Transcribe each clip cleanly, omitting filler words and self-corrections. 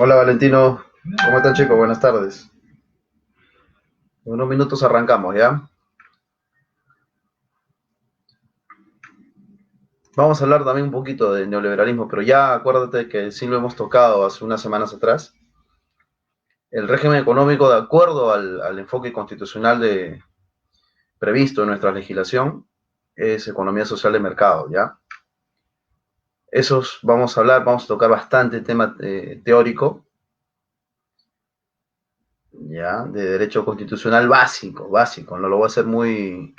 Hola Valentino, ¿cómo están chicos? Buenas tardes. En unos minutos arrancamos, ¿ya? Vamos a hablar también un poquito de neoliberalismo, pero ya acuérdate que sí lo hemos tocado hace unas semanas atrás. El régimen económico, de acuerdo al enfoque constitucional previsto en nuestra legislación, es economía social de mercado, ¿ya? Esos vamos a hablar, vamos a tocar bastante tema teórico, ¿ya? De derecho constitucional básico, no lo voy a hacer muy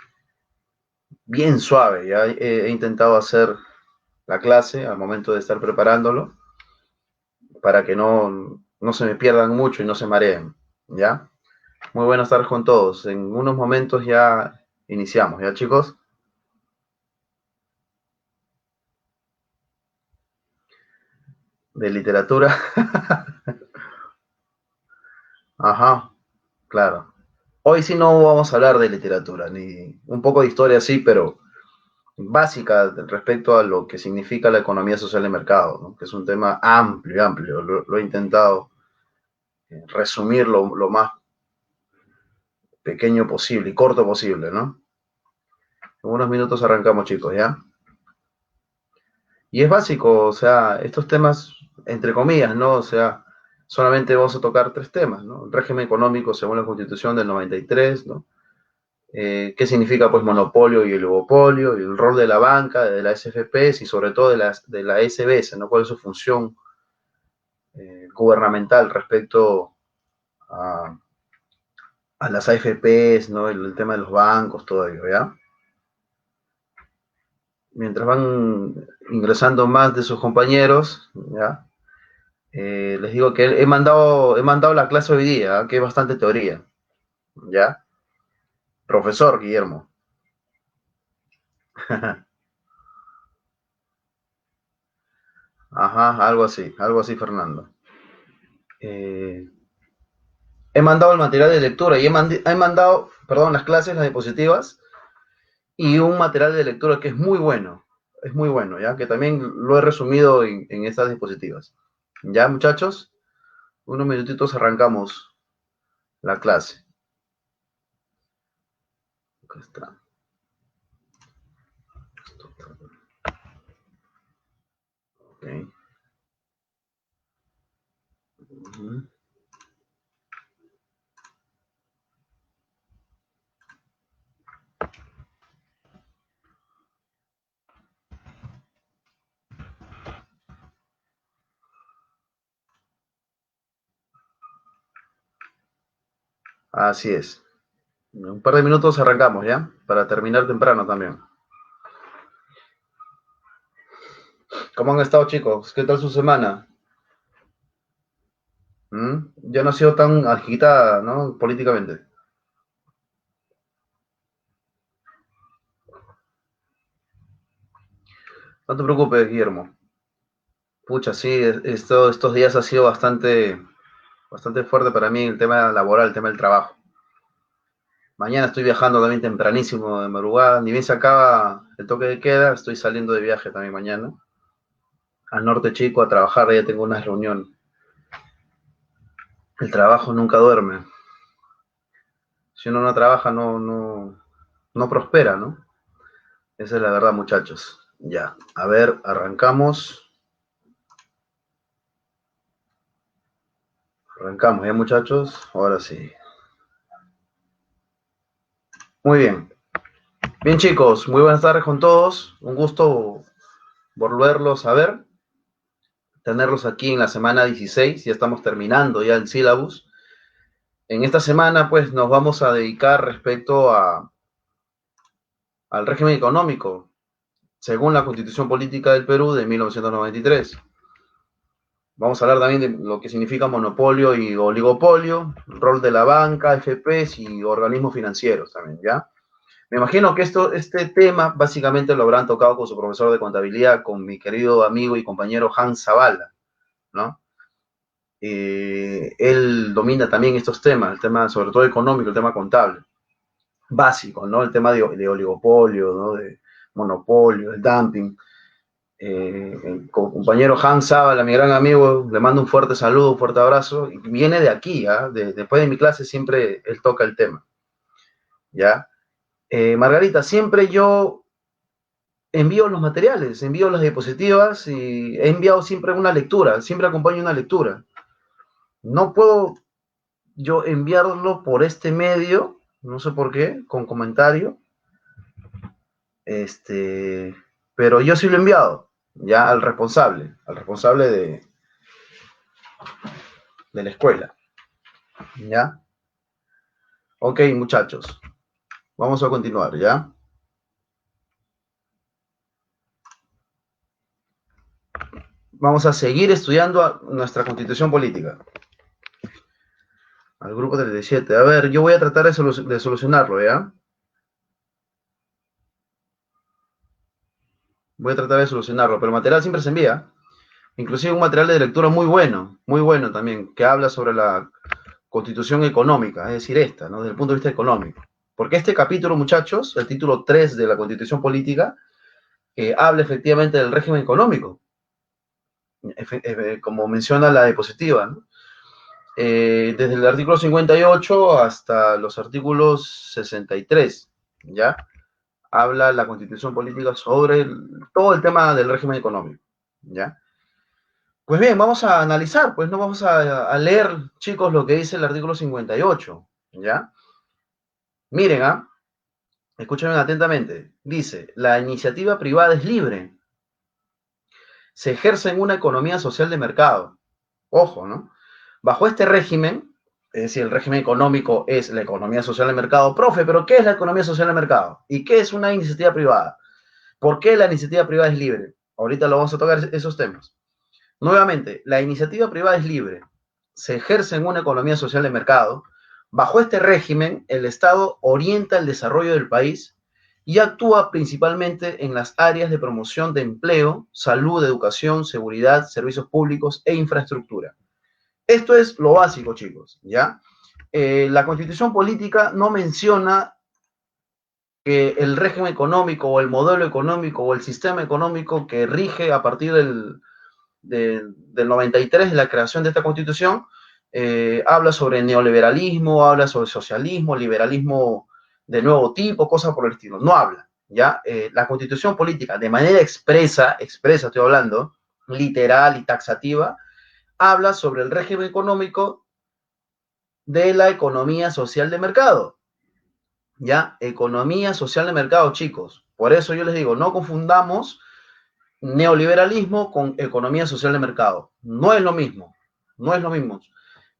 bien suave, ¿ya? He intentado hacer la clase al momento de estar preparándolo para que no se me pierdan mucho y no se mareen, ¿ya? Muy buenas tardes con todos. En unos momentos ya iniciamos, ¿ya chicos? De literatura. Ajá, claro. Hoy sí no vamos a hablar de literatura, ni un poco de historia sí, pero básica respecto a lo que significa la economía social de mercado, ¿no? Que es un tema amplio, amplio. Lo he intentado resumir lo más pequeño posible y corto posible, ¿no? En unos minutos arrancamos, chicos, ¿ya? Y es básico, o sea, estos temas, entre comillas, ¿no? O sea, solamente vamos a tocar tres temas, ¿no? El régimen económico según la Constitución del 93, ¿no? ¿Qué significa, pues, monopolio y oligopolio? Y el rol de la banca, de las SFPs y sobre todo de la SBS, ¿no? ¿Cuál es su función gubernamental respecto a, a las AFPs, ¿no? El tema de los bancos, todo ello, ¿ya? Mientras van ingresando más de sus compañeros, ¿ya? Les digo que he mandado la clase hoy día, que es bastante teoría, ¿ya? Profesor Guillermo. Ajá, algo así, Fernando. Eh, He mandado el material de lectura y he mandado, perdón, las clases, las diapositivas, y un material de lectura que es muy bueno, ¿ya? Que también lo he resumido en estas diapositivas. ¿Ya, muchachos? Unos minutitos arrancamos la clase. Acá está. Okay. Uh-huh. Así es. En un par de minutos arrancamos, ¿ya? Para terminar temprano también. ¿Cómo han estado, chicos? ¿Qué tal su semana? ¿Mm? Ya no ha sido tan agitada, ¿no? Políticamente. No te preocupes, Guillermo. Pucha, sí, estos días ha sido bastante fuerte para mí el tema laboral, el tema del trabajo. Mañana estoy viajando también tempranísimo de madrugada. Ni bien se acaba el toque de queda, estoy saliendo de viaje también mañana. Al norte chico a trabajar, ya tengo una reunión. El trabajo nunca duerme. Si uno no trabaja, no prospera, ¿no? Esa es la verdad, muchachos. Ya, a ver, arrancamos. Arrancamos, ¿ya, muchachos? Ahora sí. Muy bien. Bien, chicos, muy buenas tardes con todos. Un gusto volverlos a ver, tenerlos aquí en la semana 16. Ya estamos terminando ya el sílabus. En esta semana, pues, nos vamos a dedicar respecto al régimen económico, según la Constitución Política del Perú de 1993. Vamos a hablar también de lo que significa monopolio y oligopolio, el rol de la banca, FPs y organismos financieros también, ¿ya? Me imagino que este tema básicamente lo habrán tocado con su profesor de contabilidad, con mi querido amigo y compañero Hans Zavala, ¿no? Él domina también estos temas, el tema sobre todo económico, el tema contable, básico, ¿no? El tema de oligopolio, ¿no? De monopolio, el dumping. El compañero Hans Zabala, mi gran amigo, le mando un fuerte saludo, un fuerte abrazo, y viene de aquí, ¿ah? Después de mi clase siempre él toca el tema, ¿ya? Margarita, siempre yo envío los materiales, envío las diapositivas y he enviado siempre una lectura, siempre acompaño una lectura. No puedo yo enviarlo por este medio, no sé por qué, con comentario, este, pero yo sí lo he enviado, ya al responsable de la escuela, ¿ya? Ok, muchachos, vamos a continuar, ¿ya? Vamos a seguir estudiando nuestra constitución política. Al grupo 37. A ver, yo voy a tratar de solucionarlo, ¿ya? Voy a tratar de solucionarlo, pero el material siempre se envía. Inclusive un material de lectura muy bueno también, que habla sobre la constitución económica, es decir, esta, ¿no? Desde el punto de vista económico. Porque este capítulo, muchachos, el título 3 de la constitución política, habla efectivamente del régimen económico, como menciona la diapositiva, ¿no? Desde el artículo 58 hasta los artículos 63, ¿ya? Habla la constitución política sobre todo el tema del régimen económico, ¿ya? Pues bien, vamos a analizar, pues no vamos a leer, chicos, lo que dice el artículo 58, ¿ya? Miren, escúchenme atentamente. Dice, la iniciativa privada es libre, se ejerce en una economía social de mercado. Ojo, ¿no? Bajo este régimen, es decir, el régimen económico es la economía social de mercado. Profe, pero ¿qué es la economía social de mercado? ¿Y qué es una iniciativa privada? ¿Por qué la iniciativa privada es libre? Ahorita lo vamos a tocar esos temas. Nuevamente, la iniciativa privada es libre, se ejerce en una economía social de mercado. Bajo este régimen, el Estado orienta el desarrollo del país y actúa principalmente en las áreas de promoción de empleo, salud, educación, seguridad, servicios públicos e infraestructura. Esto es lo básico, chicos, ¿ya? La Constitución política no menciona que el régimen económico o el modelo económico o el sistema económico que rige a partir del 93, de la creación de esta constitución, habla sobre neoliberalismo, habla sobre socialismo, liberalismo de nuevo tipo, cosas por el estilo. No habla, ¿ya? La constitución política, de manera expresa estoy hablando, literal y taxativa, habla sobre el régimen económico de la economía social de mercado, ¿ya? Economía social de mercado, chicos. Por eso yo les digo, no confundamos neoliberalismo con economía social de mercado. No es lo mismo, no es lo mismo.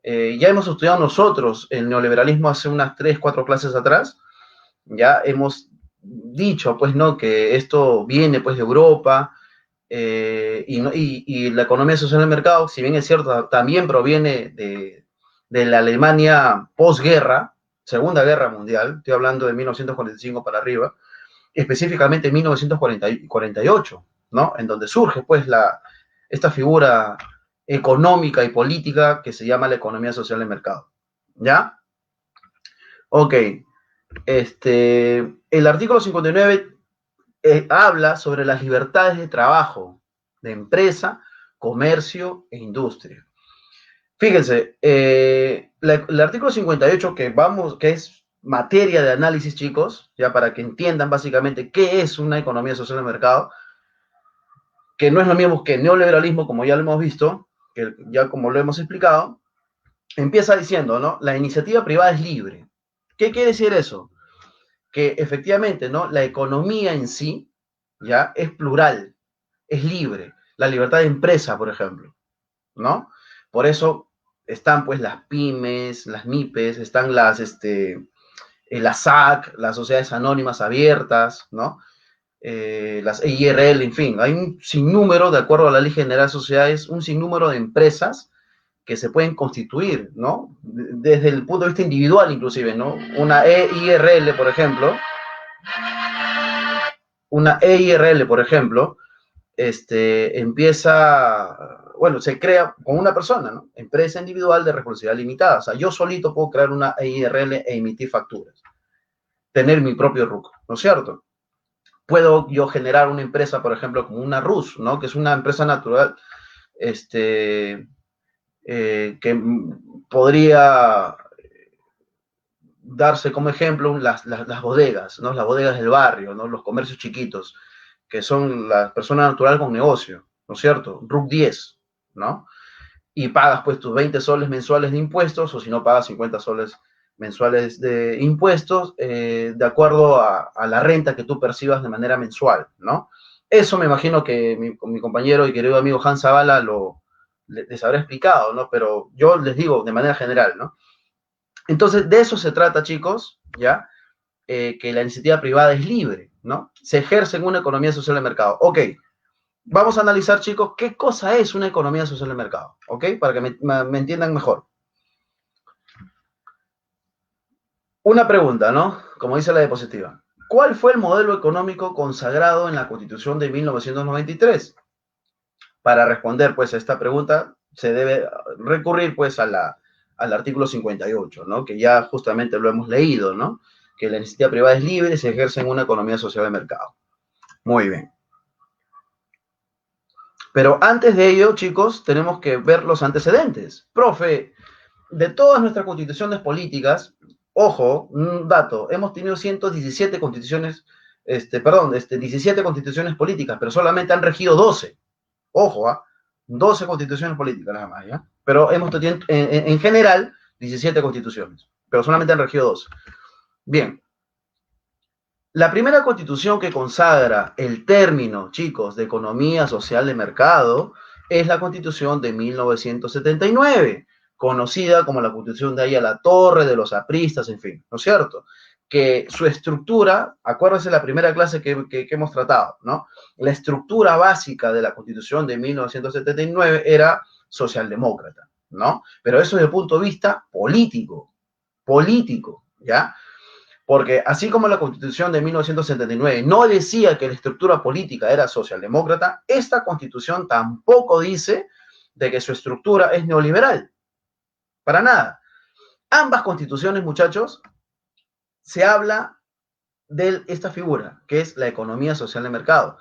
Ya hemos estudiado nosotros el neoliberalismo hace unas 3, 4 clases atrás. Ya hemos dicho, pues, ¿no? Que esto viene, pues, de Europa, y la economía social de mercado, si bien es cierto, también proviene de la Alemania posguerra, Segunda Guerra Mundial, estoy hablando de 1945 para arriba, específicamente en 1948, ¿no? En donde surge, pues, esta figura económica y política que se llama la economía social de mercado, ¿ya? Ok, el artículo 59 habla sobre las libertades de trabajo, de empresa, comercio e industria. Fíjense, el artículo 58 que es materia de análisis, chicos, ya para que entiendan básicamente qué es una economía social de mercado, que no es lo mismo que neoliberalismo, como ya lo hemos visto, que ya como lo hemos explicado, empieza diciendo, ¿no? La iniciativa privada es libre. ¿Qué quiere decir eso? Que efectivamente, ¿no? La economía en sí, ya, es plural, es libre. La libertad de empresa, por ejemplo, ¿no? Por eso están, pues, las pymes, las MIPES, están la SAC, las sociedades anónimas abiertas, ¿no? Las EIRL, en fin, hay un sinnúmero, de acuerdo a la Ley General de Sociedades, un sinnúmero de empresas que se pueden constituir, ¿no? Desde el punto de vista individual, inclusive, ¿no? Una EIRL, por ejemplo, bueno, se crea con una persona, ¿no? Empresa individual de responsabilidad limitada. O sea, yo solito puedo crear una EIRL e emitir facturas, tener mi propio RUC, ¿no es cierto? Puedo yo generar una empresa, por ejemplo, como una RUS, ¿no? Que es una empresa natural, que podría darse como ejemplo las bodegas, ¿no? Las bodegas del barrio, ¿no? Los comercios chiquitos, que son la persona natural con negocio, ¿no es cierto? RUC 10, ¿no? Y pagas pues tus 20 soles mensuales de impuestos, o si no pagas 50 soles mensuales de impuestos, de acuerdo a la renta que tú percibas de manera mensual, ¿no? Eso me imagino que mi compañero y querido amigo Hans Zavala les habrá explicado, ¿no? Pero yo les digo de manera general, ¿no? Entonces, de eso se trata, chicos, ¿ya? Que la iniciativa privada es libre, ¿no? Se ejerce en una economía social de mercado. Ok, vamos a analizar, chicos, qué cosa es una economía social de mercado, ¿ok? Para que me entiendan mejor. Una pregunta, ¿no? Como dice la diapositiva. ¿Cuál fue el modelo económico consagrado en la Constitución de 1993? Para responder, pues, a esta pregunta, se debe recurrir, pues, al artículo 58, ¿no? Que ya justamente lo hemos leído, ¿no? Que la iniciativa privada es libre y se ejerce en una economía social de mercado. Muy bien. Pero antes de ello, chicos, tenemos que ver los antecedentes. Profe, de todas nuestras constituciones políticas, ojo, un dato, hemos tenido 117 constituciones, 17 constituciones políticas, pero solamente han regido 12. Ojo, ¿ah? 12 constituciones políticas nada más, ¿ya? Pero hemos tenido en general 17 constituciones, pero solamente han regido 12. Bien, la primera constitución que consagra el término, chicos, de economía social de mercado es la constitución de 1979, conocida como la constitución de ahí a la torre, de los apristas, en fin, ¿no es cierto? Que su estructura, acuérdense la primera clase que hemos tratado, ¿no? La estructura básica de la constitución de 1979 era socialdemócrata, ¿no? Pero eso desde el punto de vista político, ¿ya? Porque así como la Constitución de 1979 no decía que la estructura política era socialdemócrata, esta Constitución tampoco dice de que su estructura es neoliberal. Para nada. Ambas constituciones, muchachos, se habla de esta figura, que es la economía social de mercado.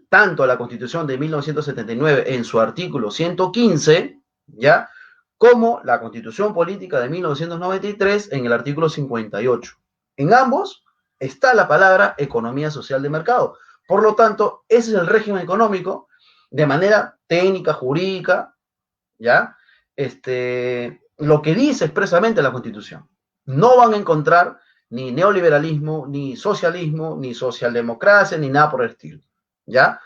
Tanto la Constitución de 1979 en su artículo 115, ¿ya? Como la Constitución Política de 1993 en el artículo 58. En ambos está la palabra economía social de mercado. Por lo tanto, ese es el régimen económico de manera técnica, jurídica, ¿ya? Lo que dice expresamente la Constitución. No van a encontrar ni neoliberalismo, ni socialismo, ni socialdemocracia, ni nada por el estilo, ¿ya?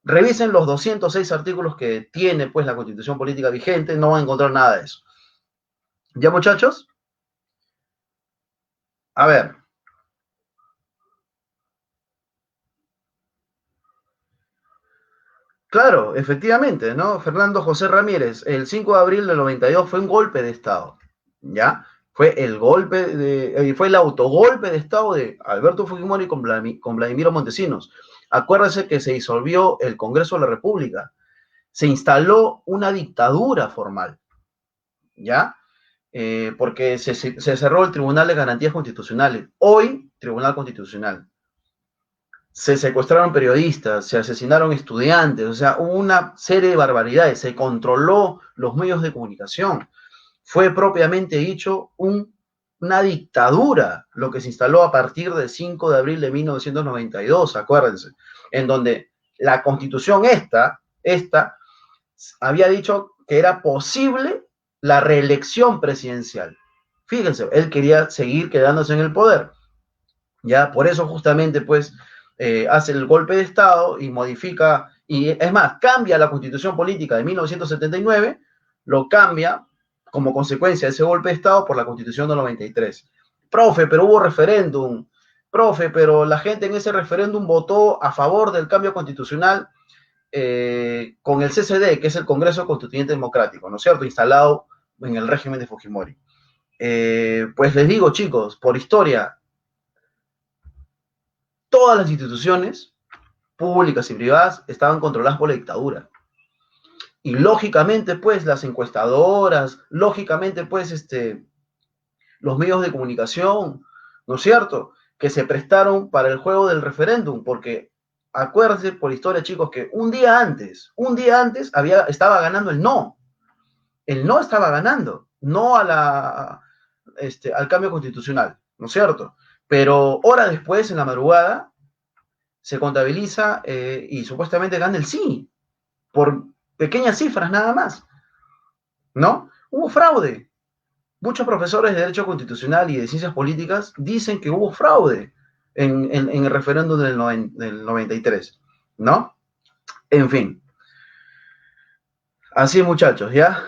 Revisen los 206 artículos que tiene pues la Constitución política vigente, no van a encontrar nada de eso. ¿Ya, muchachos? A ver. Claro, efectivamente, ¿no? Fernando José Ramírez, el 5 de abril del 92 fue un golpe de Estado, ¿ya? Fue fue el autogolpe de Estado de Alberto Fujimori con Vladimiro Montesinos. Acuérdense que se disolvió el Congreso de la República, se instaló una dictadura formal, ¿ya? Porque se cerró el Tribunal de Garantías Constitucionales, hoy Tribunal Constitucional. Se secuestraron periodistas, se asesinaron estudiantes, o sea, hubo una serie de barbaridades, se controló los medios de comunicación. Fue propiamente dicho una dictadura lo que se instaló a partir del 5 de abril de 1992, acuérdense, en donde la constitución esta había dicho que era posible la reelección presidencial. Fíjense, él quería seguir quedándose en el poder. Ya, por eso justamente, pues, hace el golpe de Estado y modifica, y es más, cambia la constitución política de 1979, lo cambia como consecuencia de ese golpe de Estado por la constitución del 93. Profe, pero hubo referéndum. Profe, pero la gente en ese referéndum votó a favor del cambio constitucional con el CCD, que es el Congreso Constituyente Democrático, ¿no es cierto? Instalado en el régimen de Fujimori. Pues les digo, chicos, por historia, todas las instituciones públicas y privadas estaban controladas por la dictadura. Y lógicamente, pues, las encuestadoras, lógicamente, pues, los medios de comunicación, ¿no es cierto?, que se prestaron para el juego del referéndum, porque acuérdense por historia, chicos, que un día antes estaba ganando el no estaba ganando, no al cambio constitucional, ¿no es cierto? Pero horas después, en la madrugada, se contabiliza y supuestamente gana el sí, por pequeñas cifras nada más, ¿no? Hubo fraude. Muchos profesores de Derecho Constitucional y de Ciencias Políticas dicen que hubo fraude en el referéndum del 93, ¿no? En fin, así muchachos, ¿ya?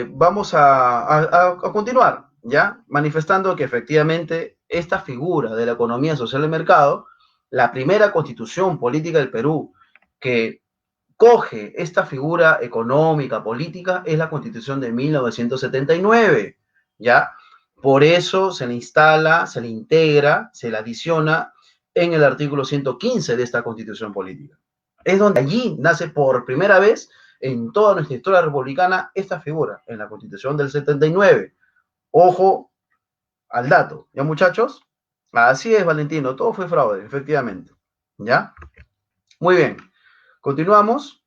Vamos a continuar, ¿ya? Manifestando que efectivamente esta figura de la economía social de mercado, la primera constitución política del Perú que coge esta figura económica, política, es la Constitución de 1979, ¿ya? Por eso se le instala, se le integra, se le adiciona en el artículo 115 de esta Constitución política. Es donde allí nace por primera vez en toda nuestra historia republicana esta figura, en la Constitución del 79. Ojo al dato, ¿ya muchachos? Así es, Valentino, todo fue fraude, efectivamente, ¿ya? Muy bien, continuamos.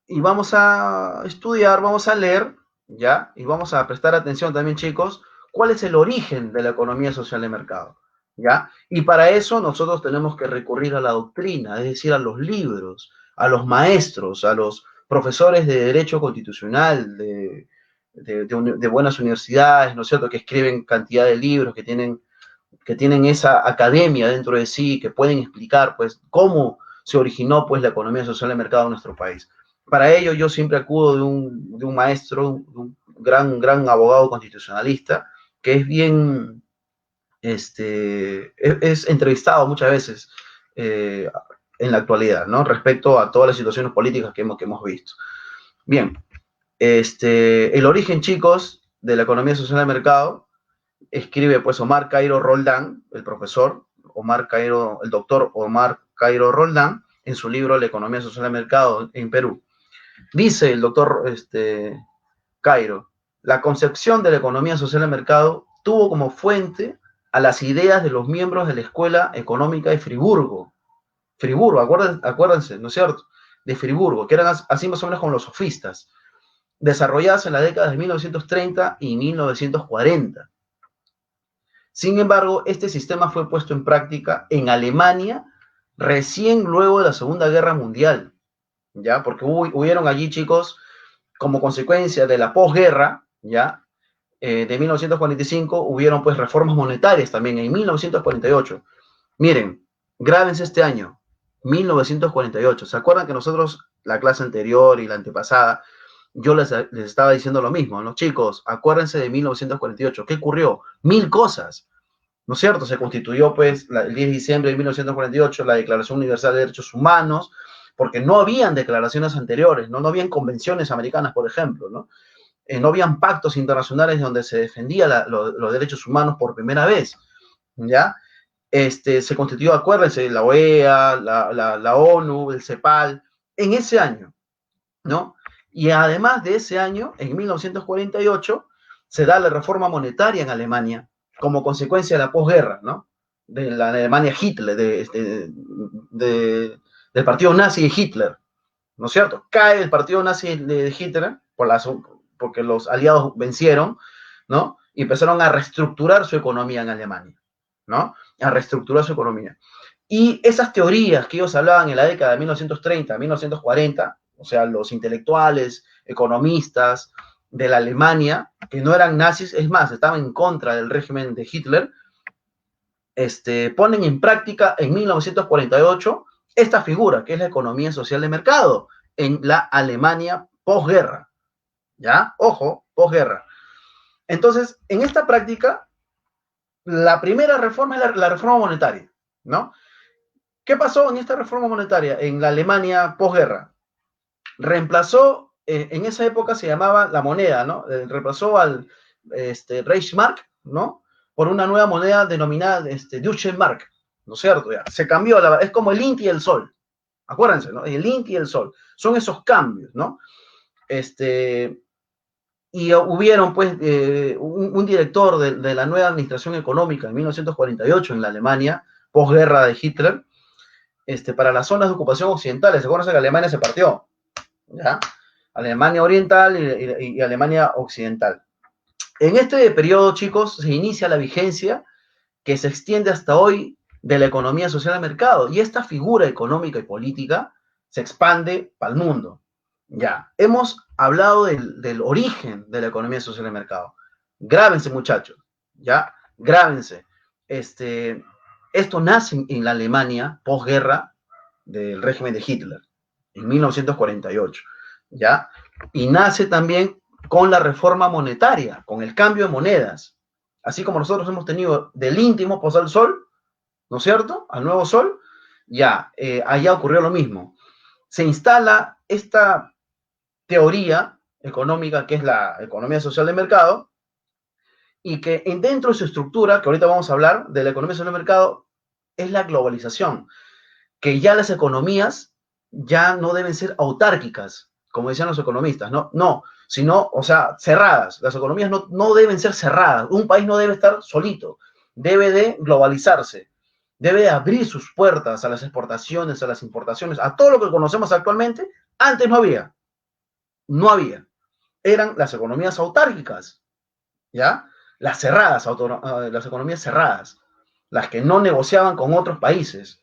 Y vamos a estudiar, vamos a leer, ¿ya? Y vamos a prestar atención también, chicos, cuál es el origen de la economía social de mercado, ¿ya? Y para eso nosotros tenemos que recurrir a la doctrina, es decir, a los libros, a los maestros, a los profesores de Derecho Constitucional, de buenas universidades, ¿no es cierto?, que escriben cantidad de libros, que tienen esa academia dentro de sí, que pueden explicar, pues, cómo se originó, pues, la economía social de mercado en nuestro país. Para ello, yo siempre acudo de un maestro, un gran abogado constitucionalista, que es bien, es entrevistado muchas veces en la actualidad, ¿no? Respecto a todas las situaciones políticas que hemos visto. Bien, el origen, chicos, de la economía social de mercado, escribe pues Omar Cairo Roldán, el profesor el doctor Omar Cairo Roldán, en su libro La economía social de mercado en Perú. Dice el doctor Cairo, la concepción de la economía social de mercado tuvo como fuente a las ideas de los miembros de la Escuela Económica de Friburgo. Friburgo, acuérdense, ¿no es cierto? De Friburgo, que eran así más o menos como los sofistas, desarrolladas en las décadas de 1930 y 1940. Sin embargo, este sistema fue puesto en práctica en Alemania recién luego de la Segunda Guerra Mundial, ¿ya? Porque hubieron allí, chicos, como consecuencia de la posguerra, ¿ya? De 1945, hubieron pues reformas monetarias también en 1948. Miren, grábense este año, 1948. ¿Se acuerdan que nosotros, la clase anterior y la antepasada, yo les estaba diciendo lo mismo, ¿no? Chicos, acuérdense de 1948. ¿Qué ocurrió? Mil cosas, ¿no es cierto? Se constituyó, pues, el 10 de diciembre de 1948 la Declaración Universal de Derechos Humanos, porque no habían declaraciones anteriores, ¿no? No habían convenciones americanas, por ejemplo, ¿no? No habían pactos internacionales donde se defendía los derechos humanos por primera vez, ¿ya? Se constituyó, acuérdense, la OEA, la ONU, el CEPAL, en ese año, ¿no? Y además de ese año, en 1948, se da la reforma monetaria en Alemania como consecuencia de la posguerra, ¿no? De la Alemania Hitler, del partido nazi de Hitler, ¿no es cierto? Cae el partido nazi de Hitler porque los aliados vencieron, ¿no? Y empezaron a reestructurar su economía en Alemania, ¿no? A reestructurar su economía. Y esas teorías que ellos hablaban en la década de 1930, 1940, o sea, los intelectuales, economistas de la Alemania, que no eran nazis, es más, estaban en contra del régimen de Hitler, ponen en práctica en 1948 esta figura, que es la economía social de mercado, en la Alemania posguerra. ¿Ya? Ojo, posguerra. Entonces, en esta práctica, la primera reforma es la reforma monetaria, ¿no? ¿Qué pasó en esta reforma monetaria en la Alemania posguerra? Reemplazó, en esa época se llamaba la moneda, ¿no? Reemplazó al Reichsmark, ¿no? Por una nueva moneda denominada Deutsche Mark, ¿no es cierto? Ya, se cambió, es como el Inti y el Sol, acuérdense, ¿no? El Inti y el Sol, son esos cambios, ¿no? Y hubieron, pues, un director de la nueva administración económica en 1948 en la Alemania, posguerra de Hitler, para las zonas de ocupación occidentales. ¿Se acuerdan que Alemania se partió? ¿Ya? Alemania Oriental y Alemania Occidental. En este periodo, chicos, se inicia la vigencia que se extiende hasta hoy de la economía social de mercado. Y esta figura económica y política se expande para el mundo. Ya, hemos hablado del origen de la economía social de mercado. Grábense, muchachos, ya, grábense. Esto nace en la Alemania posguerra del régimen de Hitler, en 1948, ¿ya? Y nace también con la reforma monetaria, con el cambio de monedas. Así como nosotros hemos tenido del íntimo posar al sol, ¿no es cierto? Al nuevo sol, ya, allá ocurrió lo mismo. Se instala esta teoría económica que es la economía social de mercado y que dentro de su estructura, que ahorita vamos a hablar de la economía social de mercado, es la globalización, que ya las economías ya no deben ser autárquicas, como decían los economistas, no, sino, o sea, cerradas. Las economías no deben ser cerradas. Un país no debe estar solito, debe de globalizarse, debe de abrir sus puertas a las exportaciones, a las importaciones, a todo lo que conocemos actualmente. Antes no había. Eran las economías autárquicas, ¿ya? Las cerradas, las economías cerradas, las que no negociaban con otros países,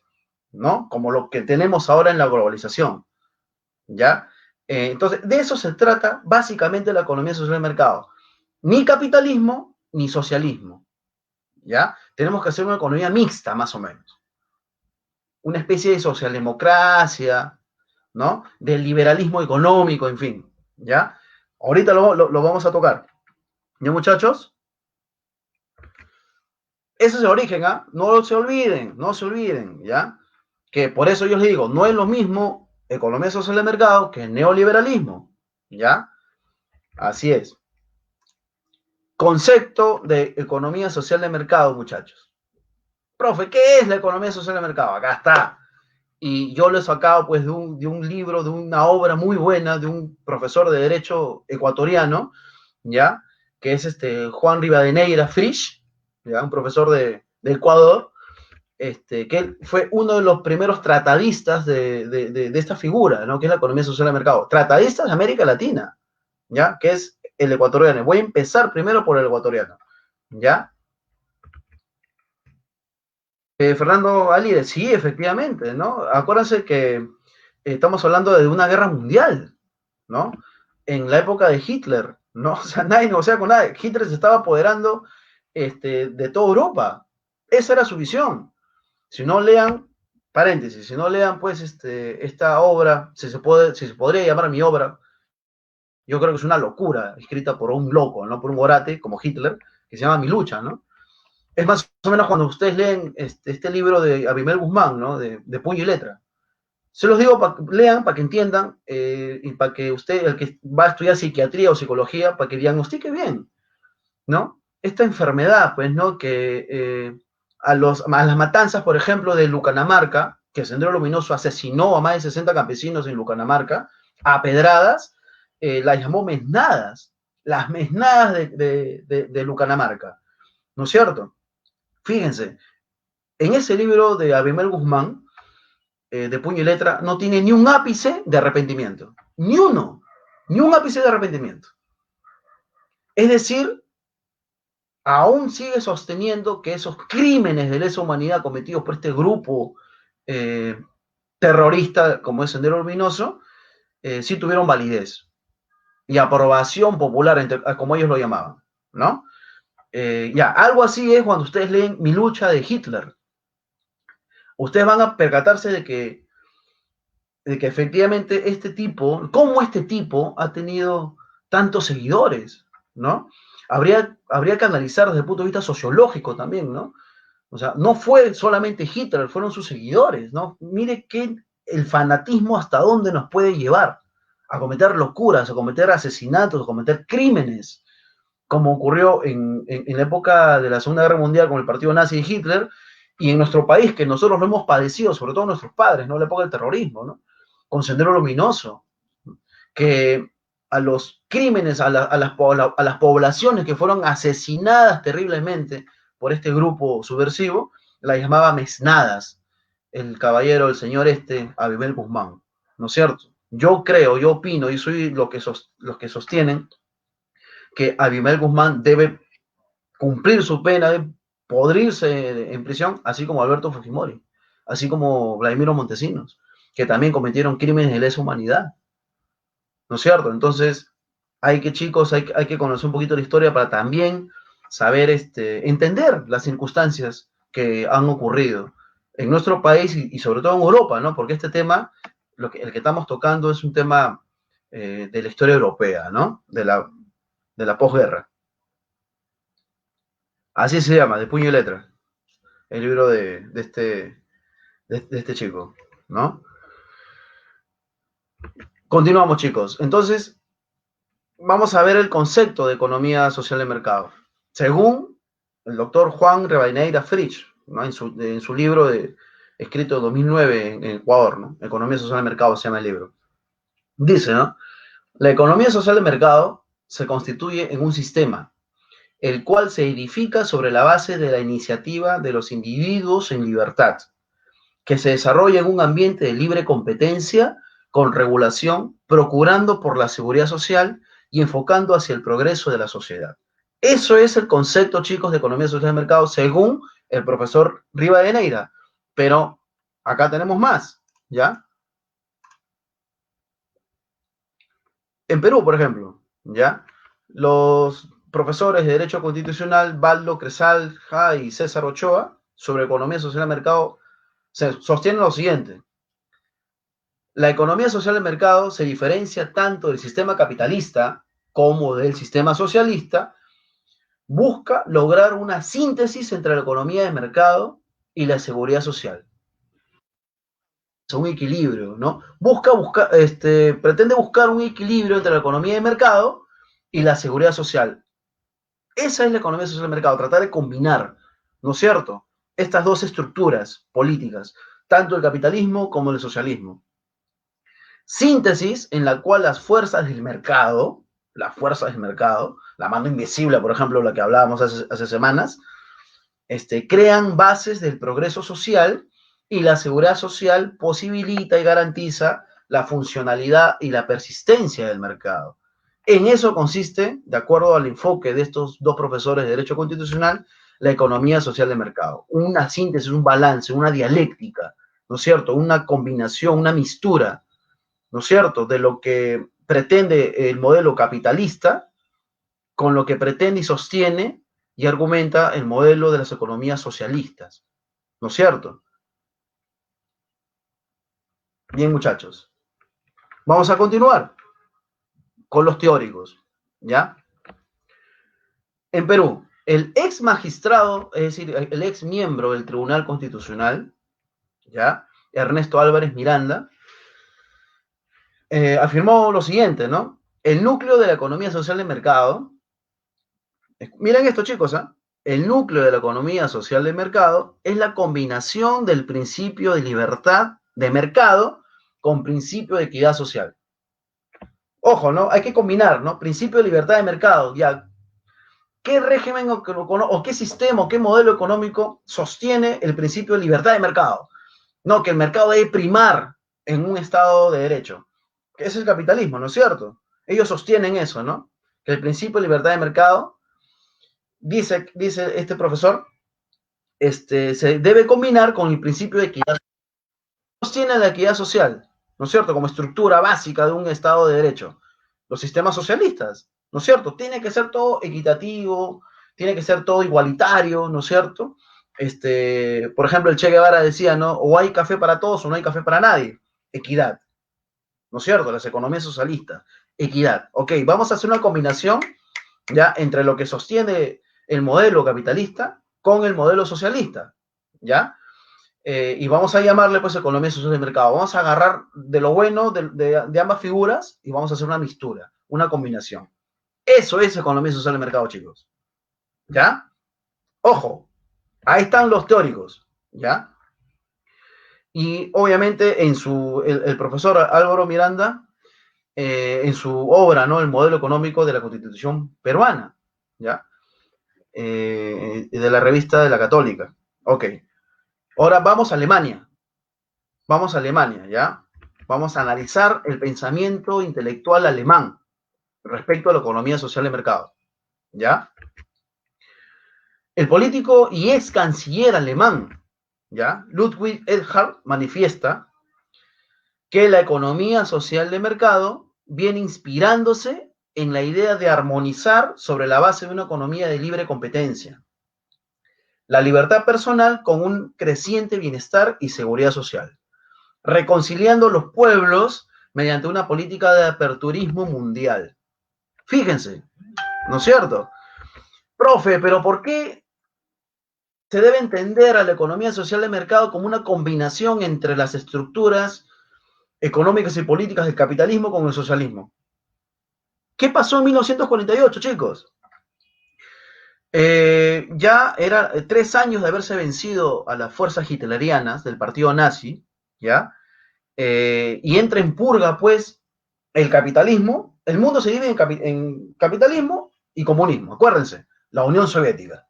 ¿no? Como lo que tenemos ahora en la globalización, ¿ya? Entonces, de eso se trata básicamente la economía social de mercado. Ni capitalismo, ni socialismo, ¿ya? Tenemos que hacer una economía mixta, más o menos. Una especie de socialdemocracia, ¿no? Del liberalismo económico, en fin, ¿ya? Ahorita lo vamos a tocar. ¿Ya, muchachos? Ese es el origen, ¿ah? No se olviden, ¿ya? Que por eso yo les digo, no es lo mismo economía social de mercado que neoliberalismo, ¿ya? Así es. Concepto de economía social de mercado, muchachos. Profe, ¿qué es la economía social de mercado? Acá está. Y yo lo he sacado pues de un libro, de una obra muy buena de un profesor de derecho ecuatoriano, ¿ya? Que es Juan Rivadeneira Frisch, ¿ya? Un profesor de Ecuador, que él fue uno de los primeros tratadistas de esta figura, ¿no? Que es la economía social de mercado. Tratadistas de América Latina, ¿ya? Que es el ecuatoriano. Voy a empezar primero por el ecuatoriano, ¿ya? Fernando Alide, sí, efectivamente, ¿no? Acuérdense que estamos hablando de una guerra mundial, ¿no? En la época de Hitler, ¿no? O sea, nadie negociaba con nadie. Hitler se estaba apoderando de toda Europa. Esa era su visión. Si no lean, paréntesis, si no lean, pues, esta obra, si se podría llamar mi obra, yo creo que es una locura, escrita por un loco, ¿no? Por un orate, como Hitler, que se llama Mi lucha, ¿no? Es más o menos cuando ustedes leen este libro de Abimel Guzmán, ¿no? De puño y letra. Se los digo, lean para que entiendan y para que usted, el que va a estudiar psiquiatría o psicología, para que diagnostique bien, ¿no? Esta enfermedad, pues, ¿no? Que a las matanzas, por ejemplo, de Lucanamarca, que el Sendero Luminoso asesinó a más de 60 campesinos en Lucanamarca, a pedradas, las llamó mesnadas, las mesnadas de Lucanamarca, ¿no es cierto? Fíjense, en ese libro de Abimel Guzmán, de puño y letra, no tiene ni un ápice de arrepentimiento. Ni uno. Ni un ápice de arrepentimiento. Es decir, aún sigue sosteniendo que esos crímenes de lesa humanidad cometidos por este grupo terrorista como es Sendero Luminoso, sí tuvieron validez y aprobación popular, como ellos lo llamaban, ¿no? Ya, algo así es cuando ustedes leen Mi lucha de Hitler. Ustedes van a percatarse de que efectivamente cómo este tipo ha tenido tantos seguidores, ¿no? Habría que analizar desde el punto de vista sociológico también, ¿no? O sea, no fue solamente Hitler, fueron sus seguidores, ¿no? Mire que el fanatismo hasta dónde nos puede llevar a cometer locuras, a cometer asesinatos, a cometer crímenes, como ocurrió en la época de la Segunda Guerra Mundial con el partido nazi de Hitler, Y en nuestro país, que nosotros lo hemos padecido, sobre todo nuestros padres, ¿no? La época del terrorismo, ¿no? Con Sendero Luminoso, que a los crímenes, a las poblaciones que fueron asesinadas terriblemente por este grupo subversivo, las llamaba mesnadas, el caballero, el señor Abimel Guzmán, ¿no es cierto? Yo creo, yo opino, y soy los que sostienen que Abimel Guzmán debe cumplir su pena, de podrirse en prisión, así como Alberto Fujimori, así como Vladimiro Montesinos, que también cometieron crímenes de lesa humanidad, ¿no es cierto? Entonces, chicos, hay que conocer un poquito la historia para también saber, entender las circunstancias que han ocurrido en nuestro país y sobre todo en Europa, ¿no? Porque este tema, el que estamos tocando es un tema de la historia europea, ¿no? De la posguerra. Así se llama, de puño y letra, el libro de este chico, ¿no? Continuamos, chicos. Entonces, vamos a ver el concepto de economía social de mercado. Según el doctor Juan Rivadeneira Frisch, ¿no? En su libro escrito en 2009 en Ecuador, ¿no? Economía social de mercado se llama el libro. Dice, ¿no? La economía social de mercado se constituye en un sistema, el cual se edifica sobre la base de la iniciativa de los individuos en libertad, que se desarrolla en un ambiente de libre competencia, con regulación, procurando por la seguridad social y enfocando hacia el progreso de la sociedad. Eso es el concepto, chicos, de economía social de mercado, según el profesor Rivadeneira. Pero acá tenemos más, ¿ya? En Perú, por ejemplo, ¿ya? Los profesores de Derecho Constitucional, Baldo Cresalja y César Ochoa, sobre economía social de mercado, sostienen lo siguiente: la economía social de mercado se diferencia tanto del sistema capitalista como del sistema socialista. Busca lograr una síntesis entre la economía de mercado y la seguridad social. Un equilibrio, ¿no? Pretende buscar un equilibrio entre la economía de mercado y la seguridad social. Esa es la economía social de mercado, tratar de combinar, ¿no es cierto?, estas dos estructuras políticas, tanto el capitalismo como el socialismo. Síntesis en la cual las fuerzas del mercado, la mano invisible, por ejemplo, la que hablábamos hace semanas, crean bases del progreso social, y la seguridad social posibilita y garantiza la funcionalidad y la persistencia del mercado. En eso consiste, de acuerdo al enfoque de estos dos profesores de Derecho Constitucional, la economía social de mercado. Una síntesis, un balance, una dialéctica, ¿no es cierto? Una combinación, una mistura, ¿no es cierto?, de lo que pretende el modelo capitalista con lo que pretende y sostiene y argumenta el modelo de las economías socialistas, ¿no es cierto? Bien, muchachos, vamos a continuar con los teóricos, ¿ya? En Perú, el ex magistrado, es decir, el ex miembro del Tribunal Constitucional, ¿ya?, Ernesto Álvarez Miranda, afirmó lo siguiente, ¿no? El núcleo de la economía social de mercado, miren esto, chicos, ¿eh? El núcleo de la economía social de mercado es la combinación del principio de libertad de mercado con principio de equidad social. Ojo, ¿no? Hay que combinar, ¿no? Principio de libertad de mercado, ya. ¿Qué régimen o qué sistema o qué modelo económico sostiene el principio de libertad de mercado? No, que el mercado debe primar en un Estado de Derecho. Ese es el capitalismo, ¿no es cierto? Ellos sostienen eso, ¿no? Que el principio de libertad de mercado, dice este profesor, se debe combinar con el principio de equidad. Sostiene la equidad social, ¿no es cierto?, como estructura básica de un Estado de Derecho. Los sistemas socialistas, ¿no es cierto?, tiene que ser todo equitativo, tiene que ser todo igualitario, ¿no es cierto? Por ejemplo, el Che Guevara decía, ¿no?, o hay café para todos o no hay café para nadie. Equidad, ¿no es cierto? Las economías socialistas, equidad. Ok, vamos a hacer una combinación ya entre lo que sostiene el modelo capitalista con el modelo socialista, ¿ya? Y vamos a llamarle pues economía social de mercado. Vamos a agarrar de lo bueno de ambas figuras y vamos a hacer una mistura, una combinación. Eso es economía social de mercado, chicos. ¿Ya? Ojo, ahí están los teóricos, ¿ya? Y obviamente el profesor Álvaro Miranda, en su obra, ¿no? El modelo económico de la Constitución peruana, ¿ya? De la revista de la Católica. Ok. Ahora vamos a Alemania. Vamos a Alemania, ¿ya? Vamos a analizar el pensamiento intelectual alemán respecto a la economía social de mercado, ¿ya? El político y ex canciller alemán, ¿ya? Ludwig Erhard manifiesta que la economía social de mercado viene inspirándose en la idea de armonizar sobre la base de una economía de libre competencia, la libertad personal con un creciente bienestar y seguridad social, reconciliando los pueblos mediante una política de aperturismo mundial. Fíjense, ¿no es cierto? Profe, pero ¿por qué se debe entender a la economía social de mercado como una combinación entre las estructuras económicas y políticas del capitalismo con el socialismo? ¿Qué pasó en 1948, chicos? Ya era 3 años de haberse vencido a las fuerzas hitlerianas del partido nazi, ¿ya? Y entra en purga, pues, el capitalismo. El mundo se divide en capitalismo y comunismo, acuérdense, la Unión Soviética,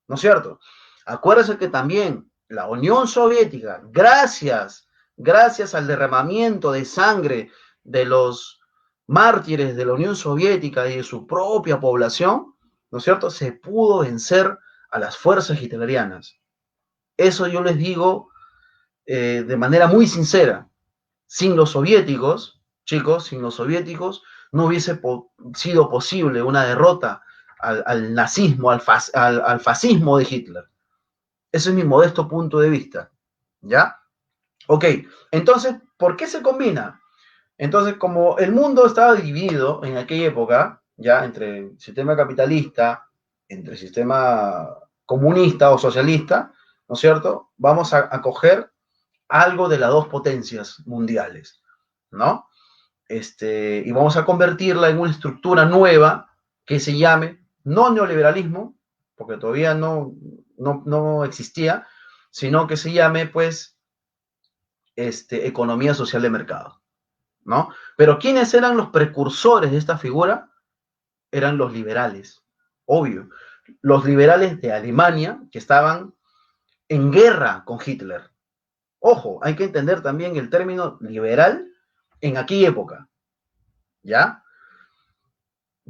¿no es cierto? Acuérdense que también la Unión Soviética, gracias al derramamiento de sangre de los mártires de la Unión Soviética y de su propia población, ¿no es cierto?, se pudo vencer a las fuerzas hitlerianas. Eso yo les digo de manera muy sincera. Sin los soviéticos, chicos, sin los soviéticos, no hubiese sido posible una derrota al nazismo, al fascismo de Hitler. Ese es mi modesto punto de vista. ¿Ya? Ok, entonces, ¿por qué se combina? Entonces, como el mundo estaba dividido en aquella época, ya entre sistema capitalista, entre sistema comunista o socialista, ¿no es cierto? Vamos a coger algo de las dos potencias mundiales, ¿no? Y vamos a convertirla en una estructura nueva que se llame no neoliberalismo, porque todavía no existía, sino que se llame, pues, economía social de mercado, ¿no? Pero ¿quiénes eran los precursores de esta figura? Eran los liberales, obvio. Los liberales de Alemania que estaban en guerra con Hitler. Ojo, hay que entender también el término liberal en aquella época, ¿ya?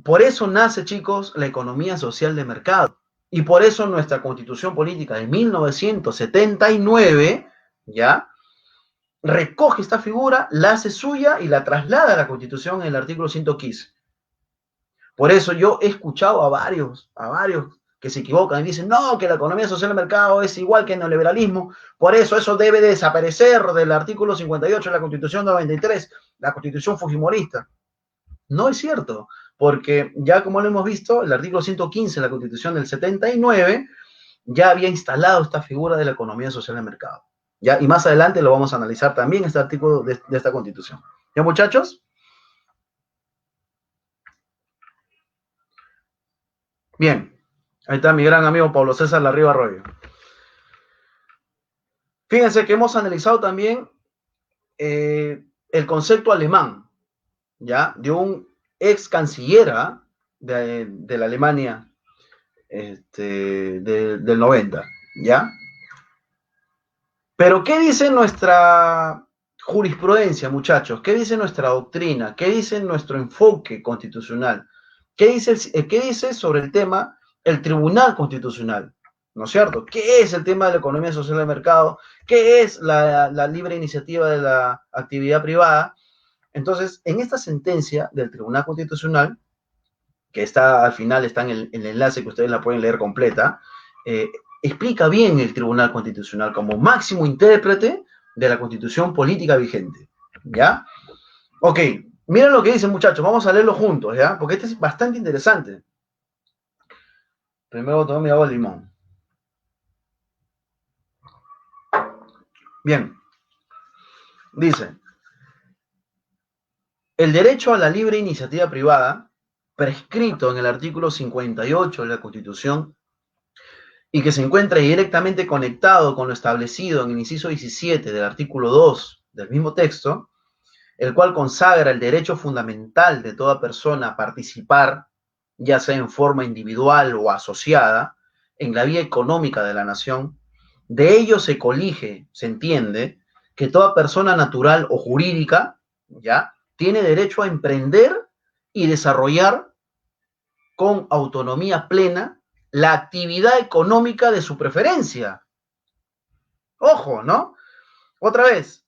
Por eso nace, chicos, la economía social de mercado. Y por eso nuestra constitución política de 1979, ¿ya?, recoge esta figura, la hace suya y la traslada a la constitución en el artículo 115. Por eso yo he escuchado a varios que se equivocan y dicen, no, que la economía social de mercado es igual que el neoliberalismo, por eso debe desaparecer del artículo 58 de la Constitución 93, la Constitución fujimorista. No es cierto, porque ya como lo hemos visto, el artículo 115 de la Constitución del 79 ya había instalado esta figura de la economía social de mercado. ¿Ya? Y más adelante lo vamos a analizar también, este artículo de esta Constitución. ¿Ya, muchachos? Bien, ahí está mi gran amigo Pablo César Larriba Arroyo. Fíjense que hemos analizado también el concepto alemán, ¿ya? De un ex canciller de la Alemania del 90, ¿ya? Pero ¿qué dice nuestra jurisprudencia, muchachos? ¿Qué dice nuestra doctrina? ¿Qué dice nuestro enfoque constitucional? ¿Qué dice sobre el tema el Tribunal Constitucional? ¿No es cierto? ¿Qué es el tema de la economía social de mercado? ¿Qué es la libre iniciativa de la actividad privada? Entonces, en esta sentencia del Tribunal Constitucional, que está al final, está en el enlace que ustedes la pueden leer completa, explica bien el Tribunal Constitucional como máximo intérprete de la Constitución política vigente, ¿ya? Ok, miren lo que dicen, muchachos, vamos a leerlo juntos, ¿ya? Porque este es bastante interesante. Primero tomé mi agua de limón. Bien, dice, el derecho a la libre iniciativa privada, prescrito en el artículo 58 de la Constitución, y que se encuentra directamente conectado con lo establecido en el inciso 17 del artículo 2 del mismo texto, el cual consagra el derecho fundamental de toda persona a participar, ya sea en forma individual o asociada, en la vida económica de la nación. De ello se colige, se entiende, que toda persona natural o jurídica, ¿ya?, tiene derecho a emprender y desarrollar con autonomía plena la actividad económica de su preferencia. Ojo, ¿no? Otra vez,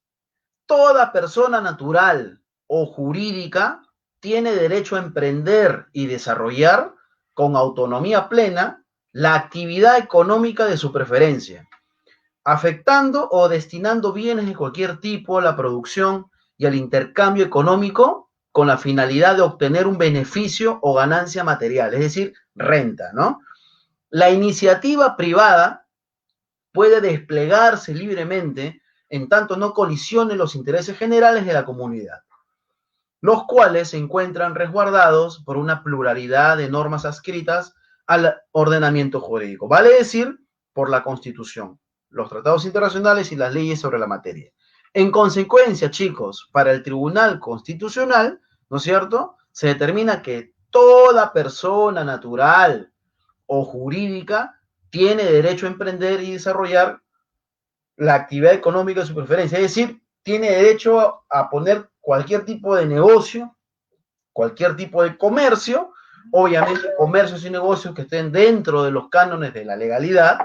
toda persona natural o jurídica tiene derecho a emprender y desarrollar con autonomía plena la actividad económica de su preferencia, afectando o destinando bienes de cualquier tipo a la producción y al intercambio económico con la finalidad de obtener un beneficio o ganancia material, es decir, renta, ¿no? La iniciativa privada puede desplegarse libremente en tanto no colisione los intereses generales de la comunidad, los cuales se encuentran resguardados por una pluralidad de normas adscritas al ordenamiento jurídico, vale decir, por la Constitución, los tratados internacionales y las leyes sobre la materia. En consecuencia, chicos, para el Tribunal Constitucional, ¿no es cierto?, se determina que toda persona natural o jurídica tiene derecho a emprender y desarrollar la actividad económica de su preferencia, es decir, tiene derecho a poner cualquier tipo de negocio, cualquier tipo de comercio, obviamente comercios y negocios que estén dentro de los cánones de la legalidad.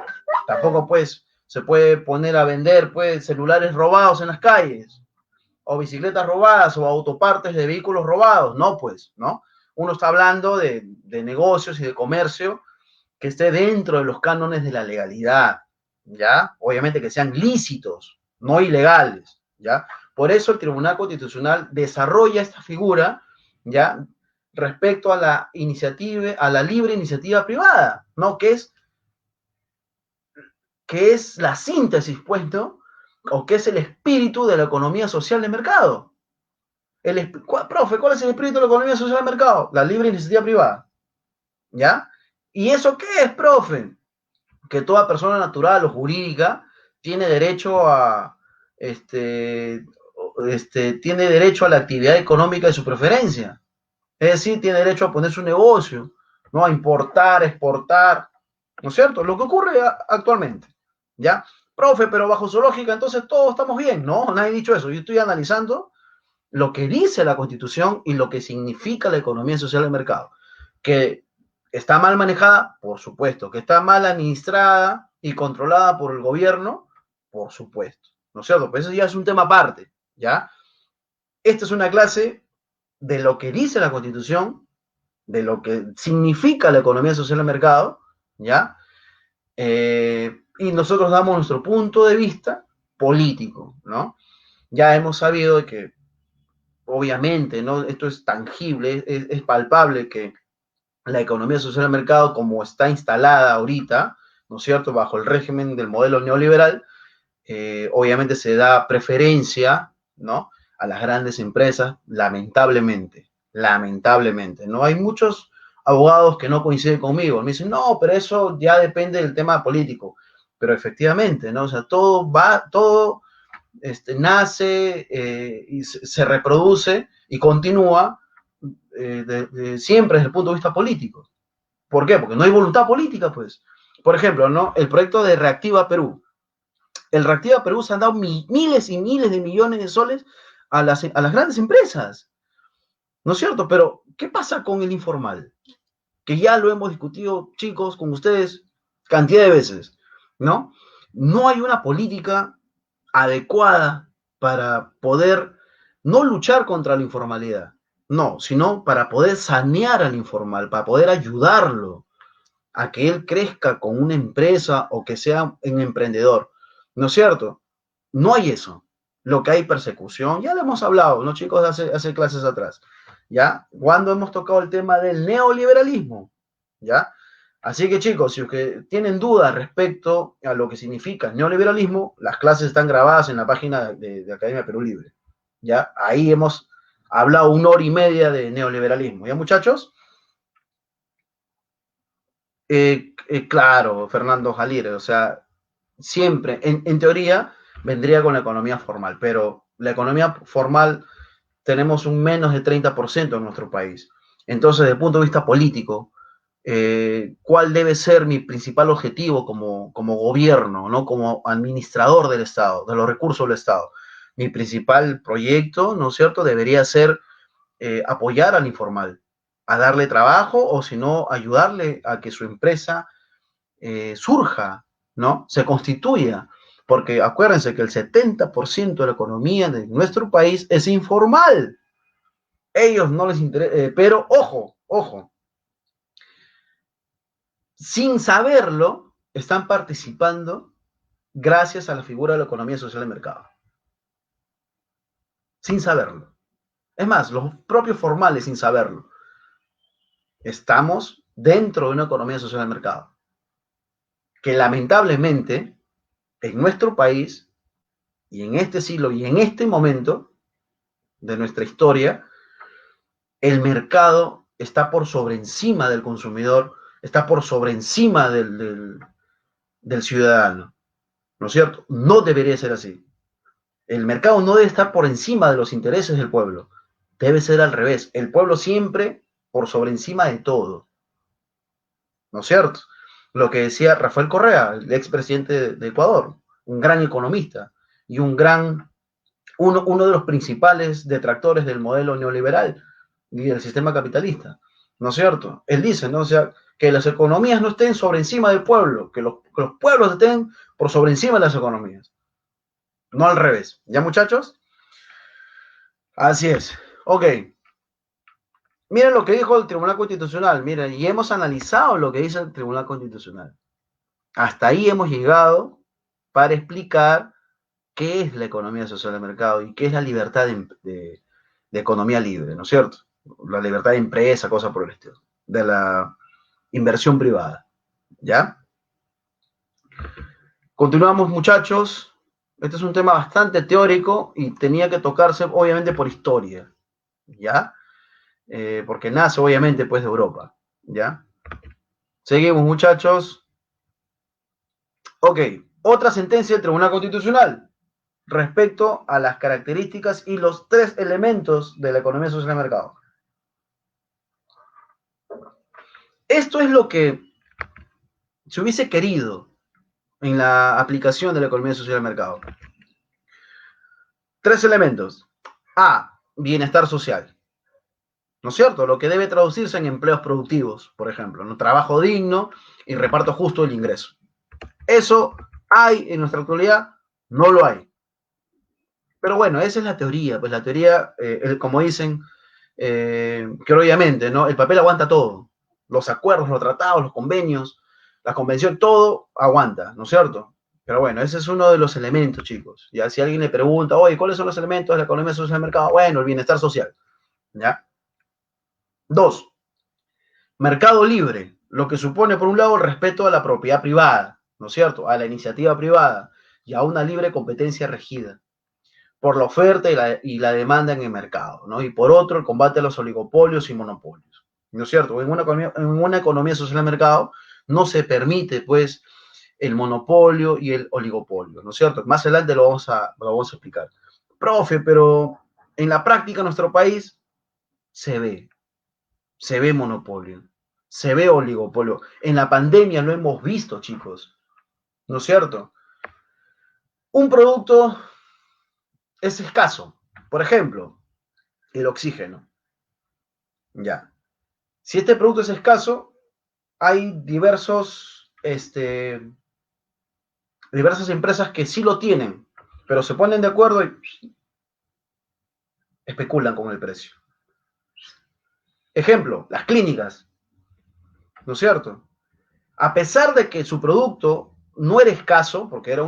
Tampoco pues se puede poner a vender pues celulares robados en las calles, o bicicletas robadas, o autopartes de vehículos robados, no pues, ¿no? Uno está hablando de negocios y de comercio que esté dentro de los cánones de la legalidad, ¿ya? Obviamente que sean lícitos, no ilegales, ¿ya? Por eso el Tribunal Constitucional desarrolla esta figura, ¿ya?, respecto a la iniciativa, a la libre iniciativa privada, ¿no? Que es la síntesis, pues, ¿no?, o que es el espíritu de la economía social de mercado. Profe, ¿cuál es el espíritu de la economía social de mercado? La libre iniciativa privada, ¿ya? ¿Y eso qué es, profe? Que toda persona natural o jurídica tiene derecho a, tiene derecho a la actividad económica de su preferencia. Es decir, tiene derecho a poner su negocio, ¿no?, a importar, exportar, ¿no es cierto? Lo que ocurre actualmente, ¿ya? Profe, pero bajo su lógica, entonces todos estamos bien. No, nadie ha dicho eso. Yo estoy analizando lo que dice la Constitución y lo que significa la economía social del mercado. Que está mal manejada, por supuesto. Que está mal administrada y controlada por el gobierno, por supuesto. ¿No es cierto? Pues eso ya es un tema aparte, ¿ya? Esta es una clase de lo que dice la Constitución, de lo que significa la economía social del mercado, ¿ya? Y nosotros damos nuestro punto de vista político, ¿no? Ya hemos sabido que obviamente, ¿no?, esto es tangible, es palpable que la economía social del mercado, como está instalada ahorita, ¿no es cierto?, bajo el régimen del modelo neoliberal, obviamente se da preferencia, ¿no?, a las grandes empresas, lamentablemente, lamentablemente, ¿no? Hay muchos abogados que no coinciden conmigo, me dicen, no, pero eso ya depende del tema político, pero efectivamente, ¿no? O sea, todo nace y se reproduce y continúa siempre desde el punto de vista político. ¿Por qué? Porque no hay voluntad política, pues. Por ejemplo, ¿no?, el proyecto de Reactiva Perú. El Reactiva Perú se han dado miles y miles de millones de soles a las grandes empresas, ¿no es cierto? Pero, ¿qué pasa con el informal? Que ya lo hemos discutido, chicos, con ustedes cantidad de veces, ¿no? No hay una política adecuada para poder no luchar contra la informalidad, no, sino para poder sanear al informal, para poder ayudarlo a que él crezca con una empresa o que sea un emprendedor, ¿no es cierto? No hay eso. Lo que hay persecución, ya lo hemos hablado, ¿no, chicos? Hace clases atrás, ¿ya? Cuando hemos tocado el tema del neoliberalismo, ¿ya? Así que, chicos, si ustedes tienen dudas respecto a lo que significa neoliberalismo, las clases están grabadas en la página de Academia Perú Libre, ¿ya? Ahí hemos hablado 1 hora y media de neoliberalismo, ¿ya, muchachos? Claro, Fernando Jalire, o sea, siempre, en teoría, vendría con la economía formal, pero la economía formal tenemos un menos de 30% en nuestro país. Entonces, desde el punto de vista político, ¿cuál debe ser mi principal objetivo como gobierno, ¿no? Como administrador del Estado, de los recursos del Estado? Mi principal proyecto, ¿no es cierto?, debería ser apoyar al informal, a darle trabajo o si no, ayudarle a que su empresa surja, ¿no? Se constituya. Porque acuérdense que el 70% de la economía de nuestro país es informal. Ellos no les interesa, pero ojo, ojo, sin saberlo, están participando gracias a la figura de la economía social de mercado. Sin saberlo. Es más, los propios formales sin saberlo. Estamos dentro de una economía social de mercado. Que lamentablemente, en nuestro país, y en este siglo, y en este momento de nuestra historia, el mercado está por sobre encima del consumidor, está por sobre encima del ciudadano. ¿No es cierto? No debería ser así. El mercado no debe estar por encima de los intereses del pueblo. Debe ser al revés. El pueblo siempre por sobre encima de todo. ¿No es cierto? Lo que decía Rafael Correa, el expresidente de Ecuador, un gran economista y uno de los principales detractores del modelo neoliberal y del sistema capitalista. ¿No es cierto? Él dice, ¿no? O sea, que las economías no estén sobre encima del pueblo, que los pueblos estén por sobre encima de las economías. No al revés. ¿Ya, muchachos? Así es. Ok. Miren lo que dijo el Tribunal Constitucional. Miren, y hemos analizado lo que dice el Tribunal Constitucional. Hasta ahí hemos llegado para explicar qué es la economía social de mercado y qué es la libertad de economía libre, ¿no es cierto? La libertad de empresa, cosas por el estilo. De la inversión privada. ¿Ya? Continuamos, muchachos. Este es un tema bastante teórico y tenía que tocarse, obviamente, por historia. ¿Ya? Porque nace obviamente pues de Europa, ¿ya? Seguimos, muchachos. Ok, otra sentencia del Tribunal Constitucional respecto a las características y los tres elementos de la economía social de mercado. Esto es lo que se hubiese querido en la aplicación de la economía social de mercado. Tres elementos. A, bienestar social. ¿No es cierto? Lo que debe traducirse en empleos productivos, por ejemplo, ¿no? Trabajo digno y reparto justo del ingreso. ¿Eso hay en nuestra actualidad? No lo hay. Pero bueno, esa es la teoría. Pues la teoría, como dicen, que obviamente, ¿no? El papel aguanta todo. Los acuerdos, los tratados, los convenios, la convención, todo aguanta, ¿no es cierto? Pero bueno, ese es uno de los elementos, chicos. Ya si alguien le pregunta, oye, ¿cuáles son los elementos de la economía social del mercado? Bueno, el bienestar social. ¿Ya? Dos, mercado libre, lo que supone, por un lado, el respeto a la propiedad privada, ¿no es cierto? A la iniciativa privada y a una libre competencia regida por la oferta y la demanda en el mercado, ¿no? Y por otro, el combate a los oligopolios y monopolios, ¿no es cierto? En una economía social de mercado no se permite, pues, el monopolio y el oligopolio, ¿no es cierto? Más adelante lo vamos a explicar. Profe, pero en la práctica en nuestro país se ve monopolio, se ve oligopolio. En la pandemia lo hemos visto, chicos, ¿no es cierto? Un producto es escaso, por ejemplo, el oxígeno. Ya. Si este producto es escaso, hay diversas empresas que sí lo tienen, pero se ponen de acuerdo y especulan con el precio. Ejemplo, las clínicas, ¿no es cierto? A pesar de que su producto no era escaso, porque era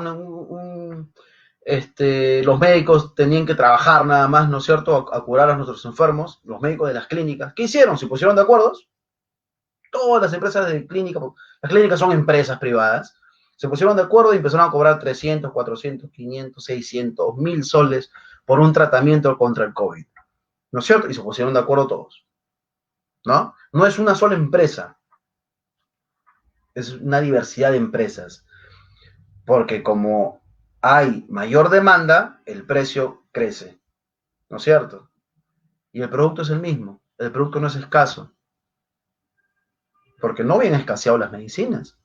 los médicos tenían que trabajar nada más, ¿no es cierto?, a curar a nuestros enfermos, los médicos de las clínicas. ¿Qué hicieron? Se pusieron de acuerdo. Todas las empresas de clínica, las clínicas son empresas privadas, se pusieron de acuerdo y empezaron a cobrar 300, 400, 500, 600, 1000 soles por un tratamiento contra el COVID, ¿no es cierto? Y se pusieron de acuerdo todos, ¿no? No es una sola empresa, es una diversidad de empresas, porque como hay mayor demanda, el precio crece, ¿no es cierto? Y el producto es el mismo, el producto no es escaso, porque no vienen escaseado las medicinas.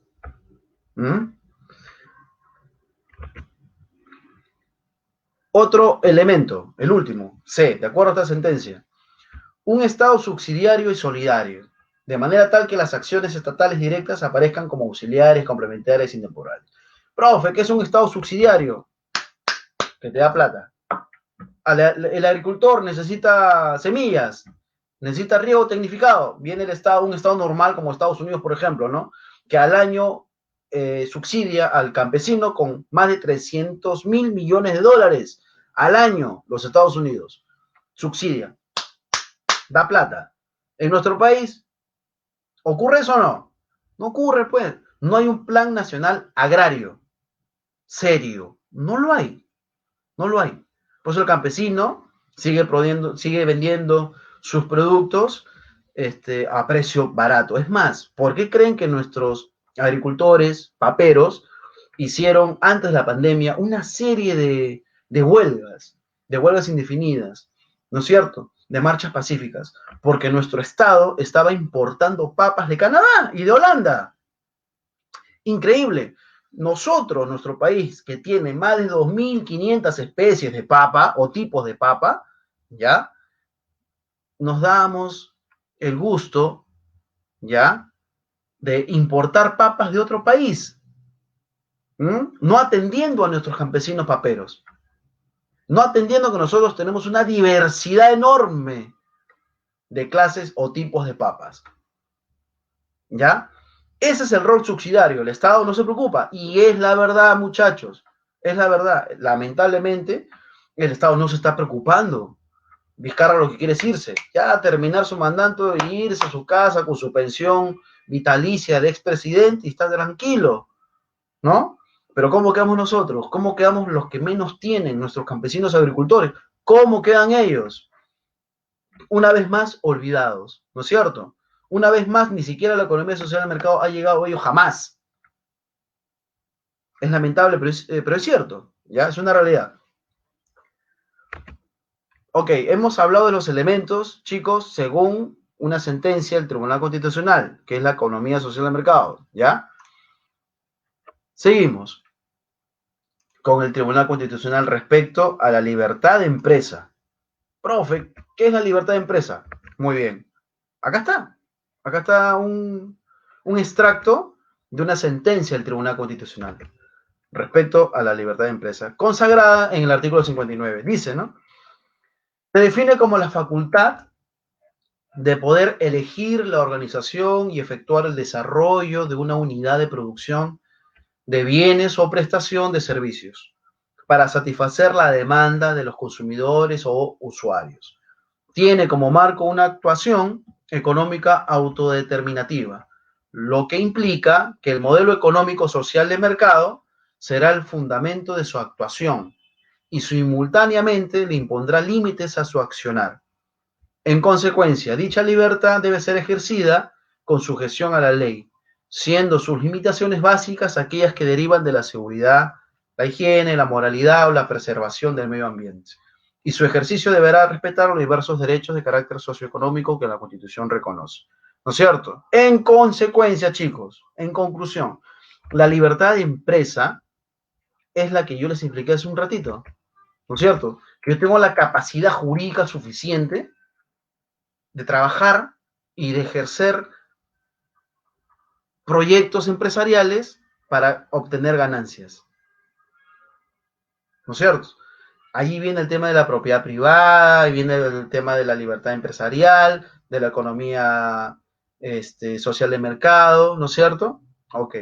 ¿Mm? Otro elemento, el último, C, de acuerdo a esta sentencia, un Estado subsidiario y solidario, de manera tal que las acciones estatales directas aparezcan como auxiliares, complementarias y temporales. Profe, ¿qué es un Estado subsidiario? Que te da plata. El agricultor necesita semillas, necesita riego tecnificado. Viene el Estado, un Estado normal como Estados Unidos, por ejemplo, ¿no? Que al año subsidia al campesino con más de 300.000 millones de dólares al año, los Estados Unidos. Subsidia, da plata. En nuestro país, ¿ocurre eso o no? No ocurre, pues. No hay un plan nacional agrario serio. No lo hay. No lo hay. Por eso el campesino sigue vendiendo sus productos a precio barato. Es más, ¿por qué creen que nuestros agricultores, paperos, hicieron antes de la pandemia una serie de huelgas indefinidas, ¿no es cierto? De marchas pacíficas, porque nuestro Estado estaba importando papas de Canadá y de Holanda. Increíble. Nosotros, nuestro país, que tiene más de 2.500 especies de papa o tipos de papa, ¿ya? Nos damos el gusto, ¿ya? De importar papas de otro país, no atendiendo a nuestros campesinos paperos, no atendiendo que nosotros tenemos una diversidad enorme de clases o tipos de papas, ¿ya? Ese es el rol subsidiario, el Estado no se preocupa, y es la verdad, muchachos, es la verdad. Lamentablemente, el Estado no se está preocupando. Vizcarra lo que quiere es irse, ya terminar su mandato e irse a su casa con su pensión vitalicia de expresidente y estar tranquilo, ¿no? Pero ¿cómo quedamos nosotros? ¿Cómo quedamos los que menos tienen, nuestros campesinos agricultores? ¿Cómo quedan ellos? Una vez más, olvidados, ¿no es cierto? Una vez más, ni siquiera la economía social del mercado ha llegado a ellos jamás. Es lamentable, pero es cierto, ¿ya? Es una realidad. Ok, hemos hablado de los elementos, chicos, según una sentencia del Tribunal Constitucional, que es la economía social del mercado, ¿ya? Seguimos con el Tribunal Constitucional respecto a la libertad de empresa. Profe, ¿qué es la libertad de empresa? Muy bien. Acá está. Acá está un extracto de una sentencia del Tribunal Constitucional respecto a la libertad de empresa, consagrada en el artículo 59. Dice, ¿no? Se define como la facultad de poder elegir la organización y efectuar el desarrollo de una unidad de producción de bienes o prestación de servicios para satisfacer la demanda de los consumidores o usuarios. Tiene como marco una actuación económica autodeterminativa, lo que implica que el modelo económico social de mercado será el fundamento de su actuación y simultáneamente le impondrá límites a su accionar. En consecuencia, dicha libertad debe ser ejercida con sujeción a la ley, siendo sus limitaciones básicas aquellas que derivan de la seguridad, la higiene, la moralidad o la preservación del medio ambiente. Y su ejercicio deberá respetar los diversos derechos de carácter socioeconómico que la Constitución reconoce. ¿No es cierto? En consecuencia, chicos, en conclusión, la libertad de empresa es la que yo les expliqué hace un ratito. ¿No es cierto? Que yo tengo la capacidad jurídica suficiente de trabajar y de ejercer proyectos empresariales para obtener ganancias, ¿no es cierto? Allí viene el tema de la propiedad privada, viene el tema de la libertad empresarial, de la economía social de mercado, ¿no es cierto? Ok.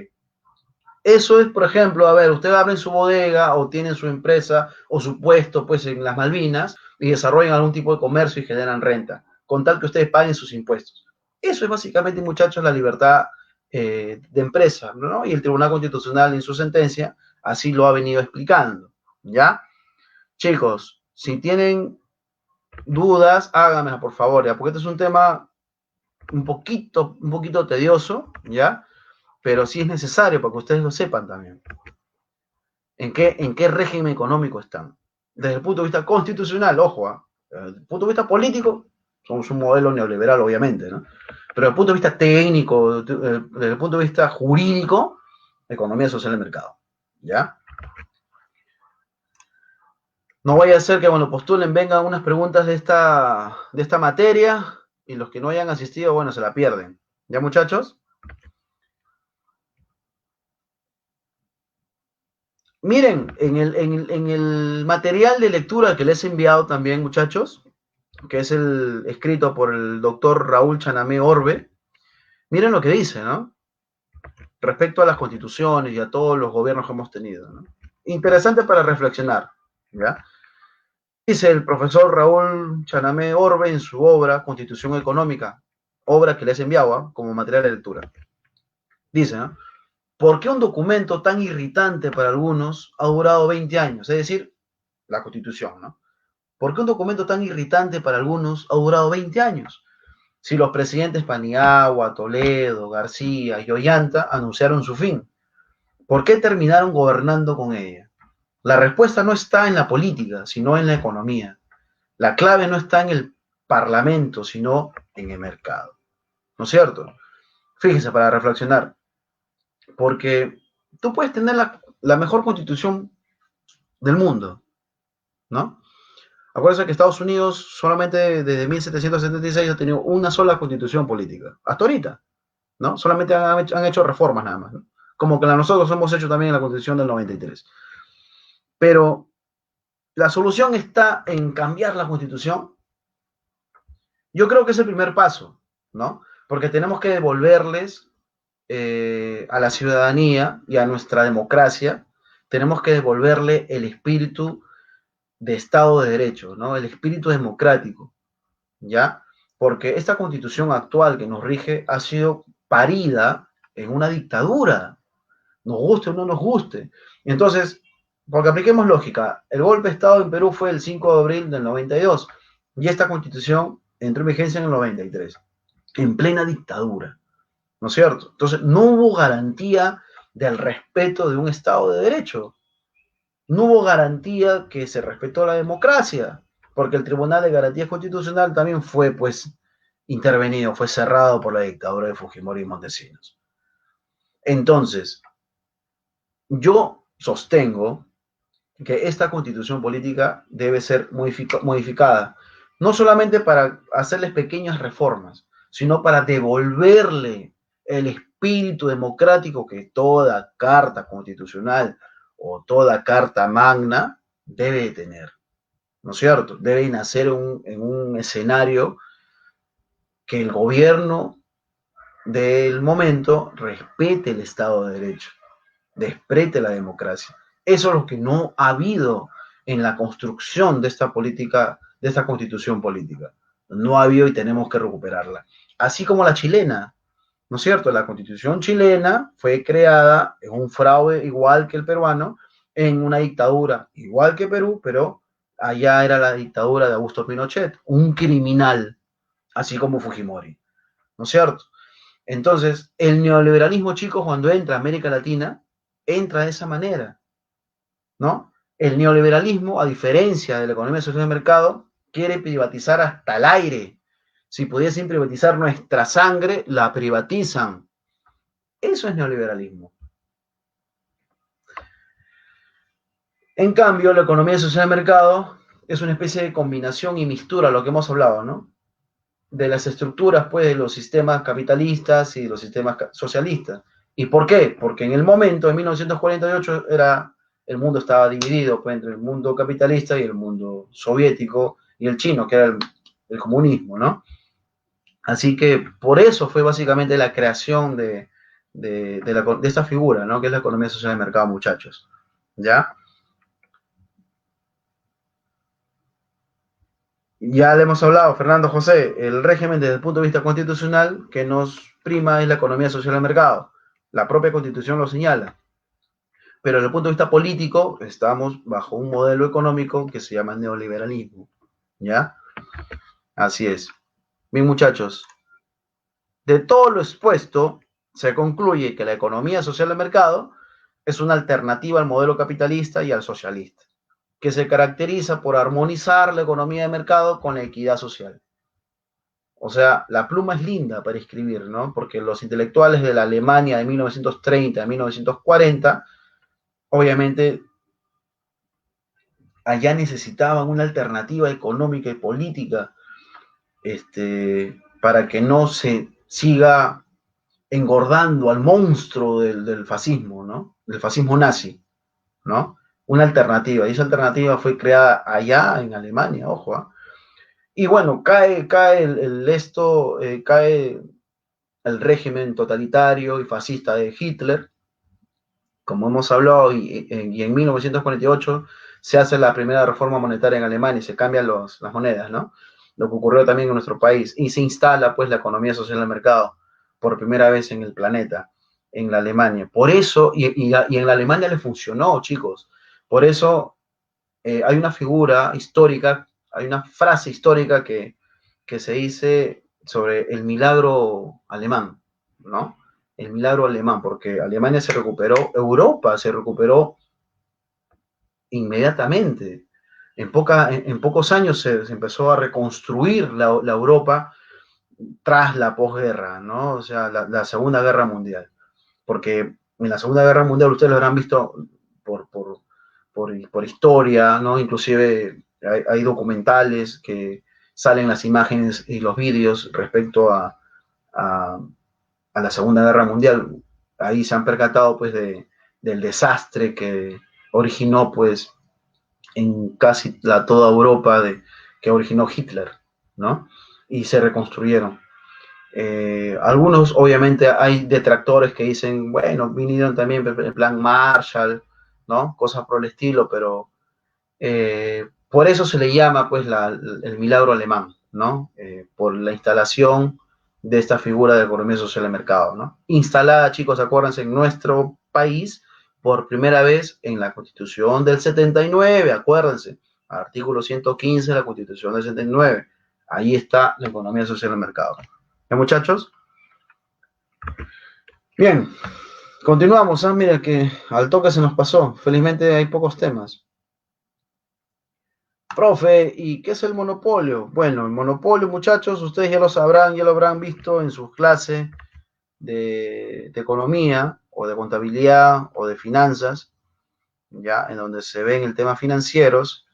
Eso es, por ejemplo, a ver, usted abre su bodega o tiene su empresa o su puesto pues en las Malvinas y desarrollan algún tipo de comercio y generan renta, con tal que ustedes paguen sus impuestos. Eso es básicamente, muchachos, la libertad de empresa, ¿no? Y el Tribunal Constitucional en su sentencia así lo ha venido explicando, ¿ya? Chicos, si tienen dudas, háganmelas, por favor, ¿ya? Porque este es un tema un poquito tedioso, ¿ya? pero sí es necesario para que ustedes lo sepan también. ¿En qué régimen económico están? Desde el punto de vista constitucional, ojo, desde el punto de vista político, somos un modelo neoliberal, obviamente, ¿no? Pero desde el punto de vista técnico, desde el punto de vista jurídico, economía social de mercado, ¿ya? No vaya a ser que cuando postulen vengan unas preguntas de esta materia y los que no hayan asistido, bueno, se la pierden. ¿Ya, muchachos? Miren, en el material de lectura que les he enviado también, muchachos, que es el escrito por el doctor Raúl Chanamé Orbe, miren lo que dice, ¿no? Respecto a las constituciones y a todos los gobiernos que hemos tenido, ¿no? Interesante para reflexionar, ¿ya? Dice el profesor Raúl Chanamé Orbe en su obra Constitución Económica, obra que les enviaba como material de lectura. Dice, ¿no? ¿Por qué un documento tan irritante para algunos ha durado 20 años? Es decir, la Constitución, ¿no? ¿Por qué un documento tan irritante para algunos ha durado 20 años? Si los presidentes Paniagua, Toledo, García y Ollanta anunciaron su fin, ¿por qué terminaron gobernando con ella? La respuesta no está en la política, sino en la economía. La clave no está en el parlamento, sino en el mercado. ¿No es cierto? Fíjense para reflexionar, porque tú puedes tener la mejor constitución del mundo, ¿no? Acuérdense que Estados Unidos solamente desde 1776 ha tenido una sola constitución política, hasta ahorita, ¿no? Solamente han hecho reformas nada más, ¿no? Como que nosotros hemos hecho también en la constitución del 93. Pero la solución está en cambiar la constitución. Yo creo que es el primer paso, ¿no? Porque tenemos que devolverles a la ciudadanía y a nuestra democracia, tenemos que devolverle el espíritu de Estado de Derecho, ¿no? El espíritu democrático, ¿ya? Porque esta constitución actual que nos rige ha sido parida en una dictadura, nos guste o no nos guste. Entonces, porque apliquemos lógica, el golpe de Estado en Perú fue el 5 de abril del 92 y esta constitución entró en vigencia en el 93, en plena dictadura, ¿no es cierto? Entonces, no hubo garantía del respeto de un Estado de Derecho, no hubo garantía que se respetó la democracia, porque el Tribunal de Garantías Constitucional también fue, pues, intervenido, fue cerrado por la dictadura de Fujimori y Montesinos. Entonces, yo sostengo que esta constitución política debe ser modificada, no solamente para hacerles pequeñas reformas, sino para devolverle el espíritu democrático que toda carta constitucional o toda carta magna debe tener, ¿no es cierto? Debe nacer en un escenario que el gobierno del momento respete el Estado de Derecho, desprete la democracia. Eso es lo que no ha habido en la construcción de esta política, de esta constitución política. No ha habido y tenemos que recuperarla. Así como la chilena, ¿no es cierto? La constitución chilena fue creada en un fraude igual que el peruano, en una dictadura igual que Perú, pero allá era la dictadura de Augusto Pinochet, un criminal, así como Fujimori, ¿no es cierto? Entonces, el neoliberalismo, chicos, cuando entra a América Latina, entra de esa manera, ¿no? El neoliberalismo, a diferencia de la economía social de mercado, quiere privatizar hasta el aire. Si pudiesen privatizar nuestra sangre, la privatizan. Eso es neoliberalismo. En cambio, la economía social de mercado es una especie de combinación y mistura, lo que hemos hablado, ¿no? De las estructuras, pues, de los sistemas capitalistas y de los sistemas socialistas. ¿Y por qué? Porque en el momento, en 1948, el mundo estaba dividido, pues, entre el mundo capitalista y el mundo soviético y el chino, que era el comunismo, ¿no? Así que por eso fue básicamente la creación de esta figura, ¿no? Que es la economía social de mercado, muchachos. ¿Ya? Ya le hemos hablado, Fernando José, el régimen desde el punto de vista constitucional que nos prima es la economía social de mercado. La propia constitución lo señala. Pero desde el punto de vista político, estamos bajo un modelo económico que se llama neoliberalismo. ¿Ya? Así es. Bien, muchachos, de todo lo expuesto, se concluye que la economía social de mercado es una alternativa al modelo capitalista y al socialista, que se caracteriza por armonizar la economía de mercado con la equidad social. O sea, la pluma es linda para escribir, ¿no? Porque los intelectuales de la Alemania de 1930 a 1940, obviamente, allá necesitaban una alternativa económica y política, para que no se siga engordando al monstruo del fascismo, ¿no? Del fascismo nazi, ¿no? Una alternativa, y esa alternativa fue creada allá en Alemania, ojo, ¿eh? Y bueno, cae el régimen totalitario y fascista de Hitler, como hemos hablado, y en 1948 se hace la primera reforma monetaria en Alemania y se cambian las monedas, ¿no? Lo que ocurrió también en nuestro país, y se instala pues la economía social del mercado por primera vez en el planeta, en la Alemania. Por eso, y en la Alemania le funcionó, chicos. Por eso hay una figura histórica, hay una frase histórica que se dice sobre el milagro alemán, ¿no? El milagro alemán, porque Alemania se recuperó, Europa se recuperó inmediatamente. En pocos años se empezó a reconstruir la Europa tras la posguerra, ¿no? O sea, la Segunda Guerra Mundial. Porque en la Segunda Guerra Mundial ustedes lo habrán visto por, por, por historia, ¿no? Inclusive hay documentales que salen las imágenes y los vídeos respecto a, a la Segunda Guerra Mundial. Ahí se han percatado pues del desastre que originó pues en casi toda Europa que originó Hitler, ¿no? Y se reconstruyeron. Algunos, obviamente, hay detractores que dicen, bueno, vinieron también en plan Marshall, ¿no? Cosas por el estilo, pero por eso se le llama, pues, el milagro alemán, ¿no? Por la instalación de esta figura de economía social de mercado, ¿no? Instalada, chicos, acuérdense, en nuestro país por primera vez en la Constitución del 79, acuérdense, artículo 115 de la Constitución del 79. Ahí está la economía social de mercado. ¿Ya, muchachos? Bien, continuamos. Mira que al toque se nos pasó. Felizmente hay pocos temas. Profe, ¿y qué es el monopolio? Bueno, el monopolio, muchachos, ustedes ya lo sabrán, ya lo habrán visto en sus clases de economía o de contabilidad o de finanzas, ya en donde se ven el tema financieros,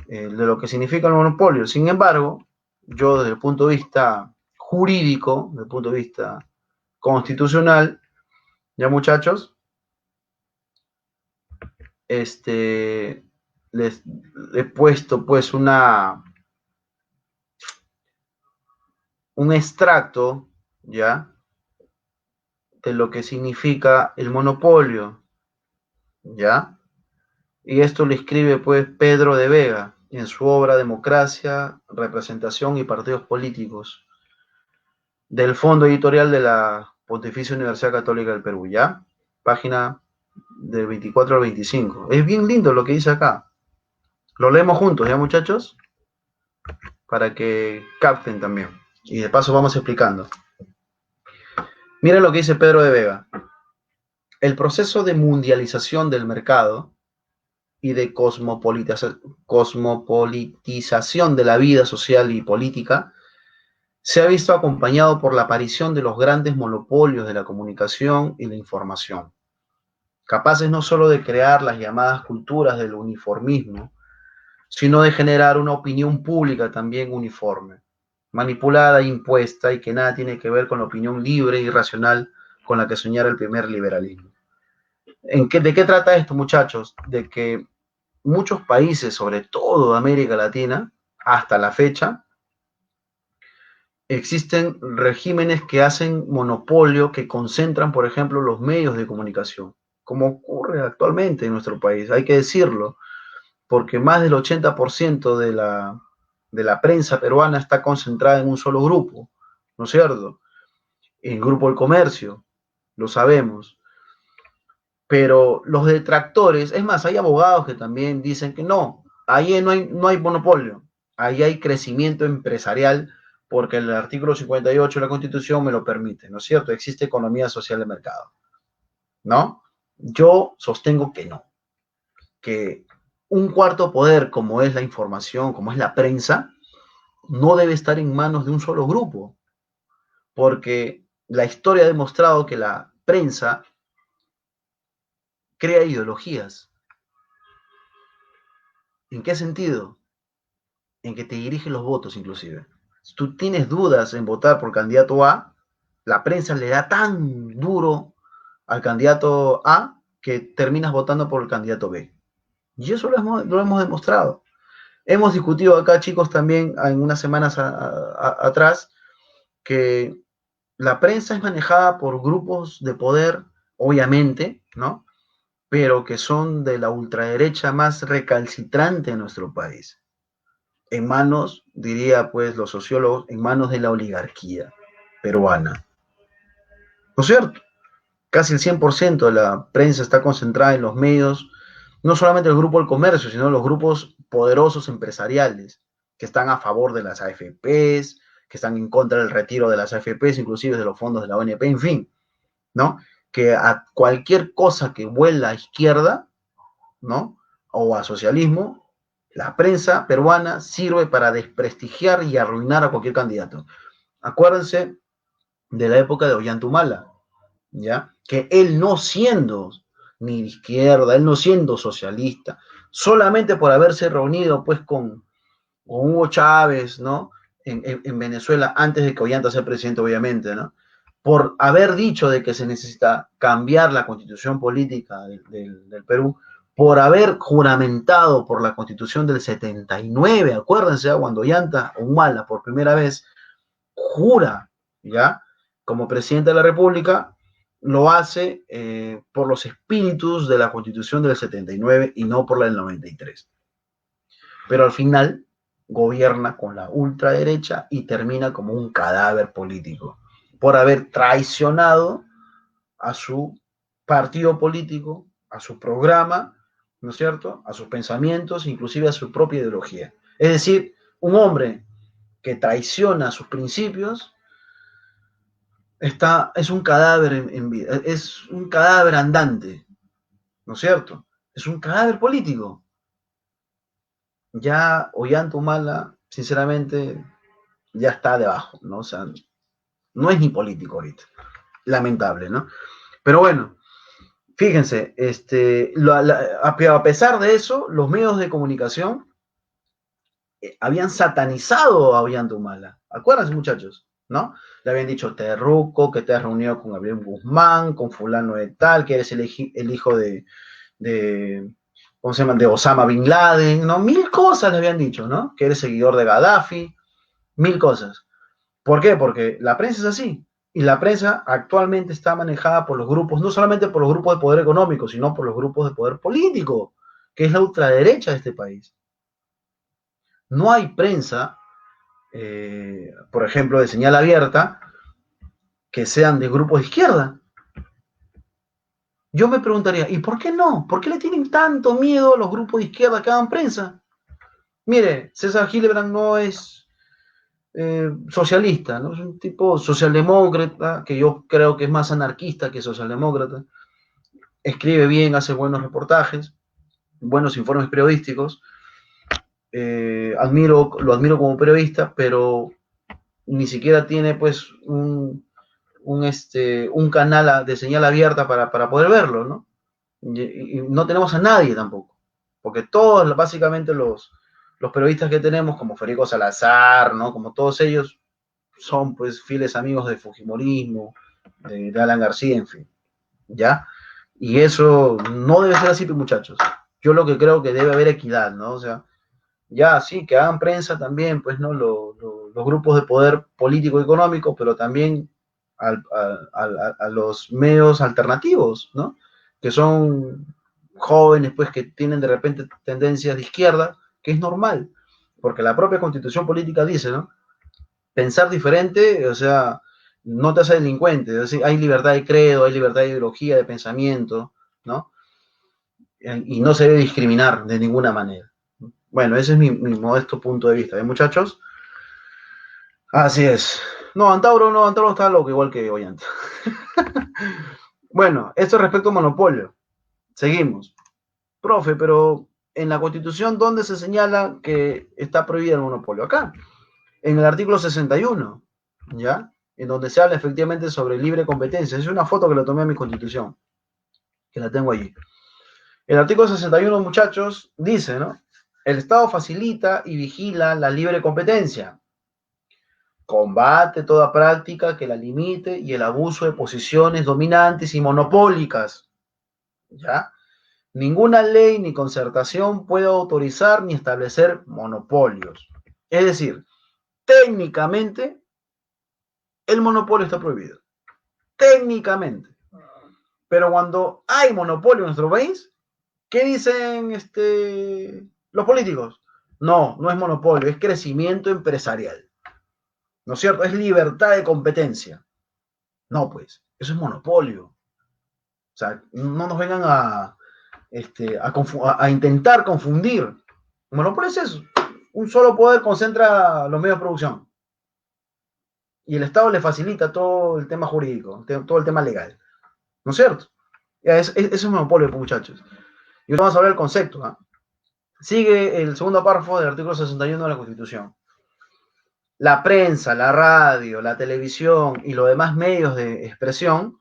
de lo que significa el monopolio. Sin embargo, yo desde el punto de vista jurídico, desde el punto de vista constitucional, ya muchachos, les he puesto pues un extracto, ya, de lo que significa el monopolio, ya, y esto lo escribe pues Pedro de Vega en su obra Democracia, Representación y Partidos Políticos, del Fondo Editorial de la Pontificia Universidad Católica del Perú, ya, página del 24 al 25. Es bien lindo lo que dice acá. Lo leemos juntos, ¿ya, muchachos? Para que capten también. Y de paso vamos explicando. Miren lo que dice Pedro de Vega. El proceso de mundialización del mercado y de cosmopolitización de la vida social y política se ha visto acompañado por la aparición de los grandes monopolios de la comunicación y la información, capaces no solo de crear las llamadas culturas del uniformismo, sino de generar una opinión pública también uniforme, manipulada e impuesta, y que nada tiene que ver con la opinión libre y racional con la que soñara el primer liberalismo. ¿De qué trata esto, muchachos? De que muchos países, sobre todo de América Latina, hasta la fecha, existen regímenes que hacen monopolio, que concentran, por ejemplo, los medios de comunicación, como ocurre actualmente en nuestro país, hay que decirlo, porque más del 80% de la prensa peruana está concentrada en un solo grupo, ¿no es cierto? El grupo del comercio, lo sabemos. Pero los detractores, es más, hay abogados que también dicen que no, ahí no hay monopolio, ahí hay crecimiento empresarial porque el artículo 58 de la Constitución me lo permite, ¿no es cierto? Existe economía social de mercado, ¿no? Yo sostengo que no, que un cuarto poder como es la información, como es la prensa, no debe estar en manos de un solo grupo, porque la historia ha demostrado que la prensa crea ideologías. ¿En qué sentido? En que te dirige los votos inclusive. Si tú tienes dudas en votar por candidato A, la prensa le da tan duro al candidato A que terminas votando por el candidato B. Y eso lo hemos demostrado. Hemos discutido acá, chicos, también en unas semanas atrás, que la prensa es manejada por grupos de poder, obviamente, ¿no? Pero que son de la ultraderecha más recalcitrante en nuestro país. En manos, diría pues los sociólogos, en manos de la oligarquía peruana. ¿No es cierto? Casi el 100% de la prensa está concentrada en los medios, no solamente el grupo del comercio, sino los grupos poderosos empresariales que están a favor de las AFPs, que están en contra del retiro de las AFPs, inclusive de los fondos de la ONP, en fin, ¿no? Que a cualquier cosa que vuela a izquierda, ¿no? O a socialismo, la prensa peruana sirve para desprestigiar y arruinar a cualquier candidato. Acuérdense de la época de Ollantumala, ¿ya? Que él no siendo ni de izquierda, él no siendo socialista, solamente por haberse reunido pues con Hugo Chávez, ¿no? En Venezuela, antes de que Ollanta sea presidente, obviamente, ¿no? Por haber dicho de que se necesita cambiar la constitución política del Perú, por haber juramentado por la constitución del 79, acuérdense, cuando Ollanta Humala por primera vez jura, ¿ya? Como presidente de la República, lo hace por los espíritus de la constitución del 79 y no por la del 93. Pero al final gobierna con la ultraderecha y termina como un cadáver político por haber traicionado a su partido político, a su programa, ¿no es cierto? A sus pensamientos, inclusive a su propia ideología. Es decir, un hombre que traiciona sus principios es un cadáver en vida, es un cadáver andante, ¿no es cierto? Es un cadáver político. Ya Ollanta Humala, sinceramente, ya está debajo, ¿no? O sea, no es ni político ahorita. Lamentable, ¿no? Pero bueno, fíjense, a pesar de eso, los medios de comunicación habían satanizado a Ollanta Humala. Acuérdense, muchachos, ¿no? Le habían dicho terruco, que te has reunido con Gabriel Guzmán, con fulano de tal, que eres el hijo de ¿cómo se llama? De Osama Bin Laden, ¿no? Mil cosas le habían dicho, ¿no? Que eres seguidor de Gaddafi, mil cosas. ¿Por qué? Porque la prensa es así. Y la prensa actualmente está manejada por los grupos, no solamente por los grupos de poder económico, sino por los grupos de poder político, que es la ultraderecha de este país. No hay prensa, por ejemplo, de señal abierta, que sean de grupos de izquierda. Yo me preguntaría, ¿y por qué no? ¿Por qué le tienen tanto miedo a los grupos de izquierda que hagan prensa? Mire, César Gillibrand no es socialista, ¿no? Es un tipo socialdemócrata, que yo creo que es más anarquista que socialdemócrata. Escribe bien, hace buenos reportajes, buenos informes periodísticos. Lo admiro como periodista, pero ni siquiera tiene pues un canal de señal abierta para poder verlo, ¿no? Y no tenemos a nadie tampoco, porque todos básicamente los periodistas que tenemos, como Federico Salazar, ¿no? Como todos ellos, son pues fieles amigos del Fujimorismo, de Alan García, en fin, ¿ya? Y eso no debe ser así, muchachos. Yo lo que creo que debe haber equidad, ¿no? O sea, ya sí, que hagan prensa también, pues, ¿no? Los grupos de poder político y económico, pero también a los medios alternativos, ¿no? Que son jóvenes, pues, que tienen de repente tendencias de izquierda, que es normal, porque la propia constitución política dice, ¿no? Pensar diferente, o sea, no te hace delincuente, es decir, hay libertad de credo, hay libertad de ideología, de pensamiento, ¿no? Y no se debe discriminar de ninguna manera. Bueno, ese es mi modesto punto de vista. ¿Eh, muchachos? Así es. No, Antauro está loco, igual que Ollanta. Bueno, esto respecto a monopolio. Seguimos. Profe, pero en la Constitución, ¿dónde se señala que está prohibido el monopolio? Acá, en el artículo 61, ¿ya? En donde se habla efectivamente sobre libre competencia. Es una foto que le tomé a mi Constitución, que la tengo allí. El artículo 61, muchachos, dice, ¿no? El Estado facilita y vigila la libre competencia. Combate toda práctica que la limite y el abuso de posiciones dominantes y monopólicas, ¿ya? Ninguna ley ni concertación puede autorizar ni establecer monopolios. Es decir, técnicamente el monopolio está prohibido. Técnicamente. Pero cuando hay monopolio en nuestro país, ¿qué dicen los políticos? No, no es monopolio, es crecimiento empresarial. ¿No es cierto? Es libertad de competencia. No, pues, eso es monopolio. O sea, no nos vengan a intentar confundir. Monopolio es eso. Un solo poder concentra los medios de producción. Y el Estado le facilita todo el tema jurídico, todo el tema legal. ¿No es cierto? Eso es un monopolio, muchachos. Y ahora vamos a hablar del concepto. ¿eh? Sigue el segundo párrafo del artículo 61 de la Constitución. La prensa, la radio, la televisión y los demás medios de expresión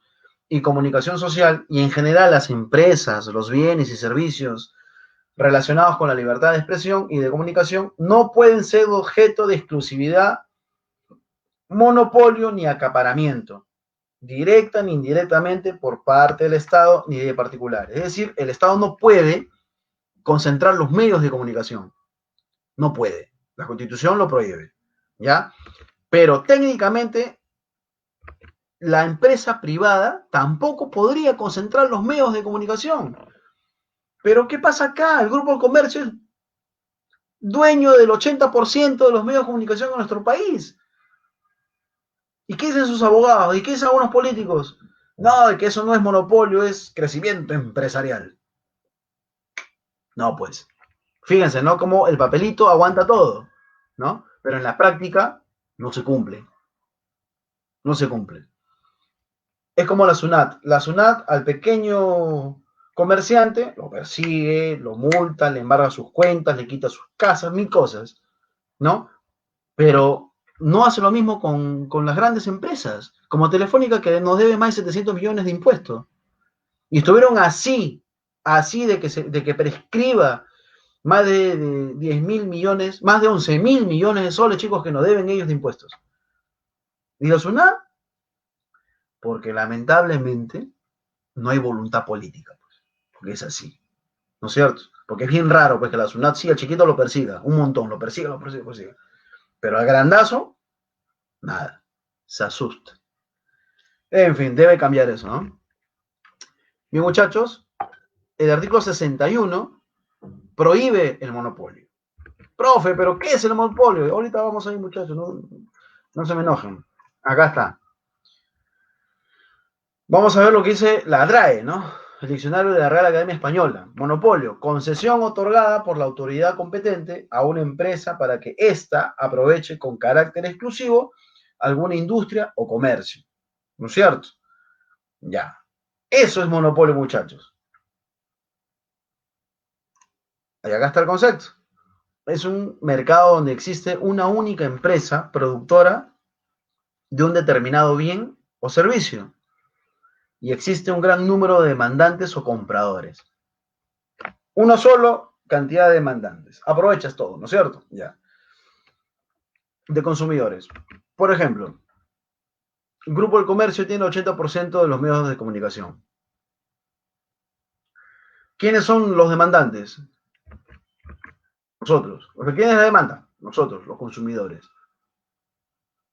y comunicación social, y en general las empresas, los bienes y servicios relacionados con la libertad de expresión y de comunicación, no pueden ser objeto de exclusividad, monopolio ni acaparamiento, directa ni indirectamente por parte del Estado ni de particulares. Es decir, el Estado no puede concentrar los medios de comunicación. No puede. La Constitución lo prohíbe. ¿Ya? Pero técnicamente la empresa privada tampoco podría concentrar los medios de comunicación. Pero ¿qué pasa acá? El Grupo de Comercio es dueño del 80% de los medios de comunicación en nuestro país. ¿Y qué dicen sus abogados? ¿Y qué dicen algunos políticos? No, de que eso no es monopolio, es crecimiento empresarial. No, pues. Fíjense, ¿no? Como el papelito aguanta todo, ¿no? Pero en la práctica no se cumple. No se cumple. Es como la SUNAT. La SUNAT al pequeño comerciante lo persigue, lo multa, le embarga sus cuentas, le quita sus casas, mil cosas, ¿no? Pero no hace lo mismo con las grandes empresas, como Telefónica, que nos debe más de 700 millones de impuestos. Y estuvieron así de que prescriba más de 10 mil millones, más de 11 mil millones de soles, chicos, que nos deben ellos de impuestos. ¿Y la SUNAT? Porque lamentablemente no hay voluntad política, pues, porque es así, ¿no es cierto? Porque es bien raro pues, que la SUNAT sí al chiquito lo persiga, un montón, lo persiga, pero al grandazo, nada, se asusta. En fin, debe cambiar eso, ¿no? Bien, muchachos, el artículo 61 prohíbe el monopolio. Profe, ¿pero qué es el monopolio? Ahorita vamos a ir, muchachos, no se me enojen. Acá está. Vamos a ver lo que dice la DRAE, ¿no? El diccionario de la Real Academia Española. Monopolio, concesión otorgada por la autoridad competente a una empresa para que ésta aproveche con carácter exclusivo alguna industria o comercio. ¿No es cierto? Ya. Eso es monopolio, muchachos. Y acá está el concepto. Es un mercado donde existe una única empresa productora de un determinado bien o servicio. Y existe un gran número de demandantes o compradores. Uno solo, cantidad de demandantes. Aprovechas todo, ¿no es cierto? Ya. De consumidores. Por ejemplo, el Grupo del Comercio tiene el 80% de los medios de comunicación. ¿Quiénes son los demandantes? Nosotros. ¿Quiénes la demanda? Nosotros, los consumidores.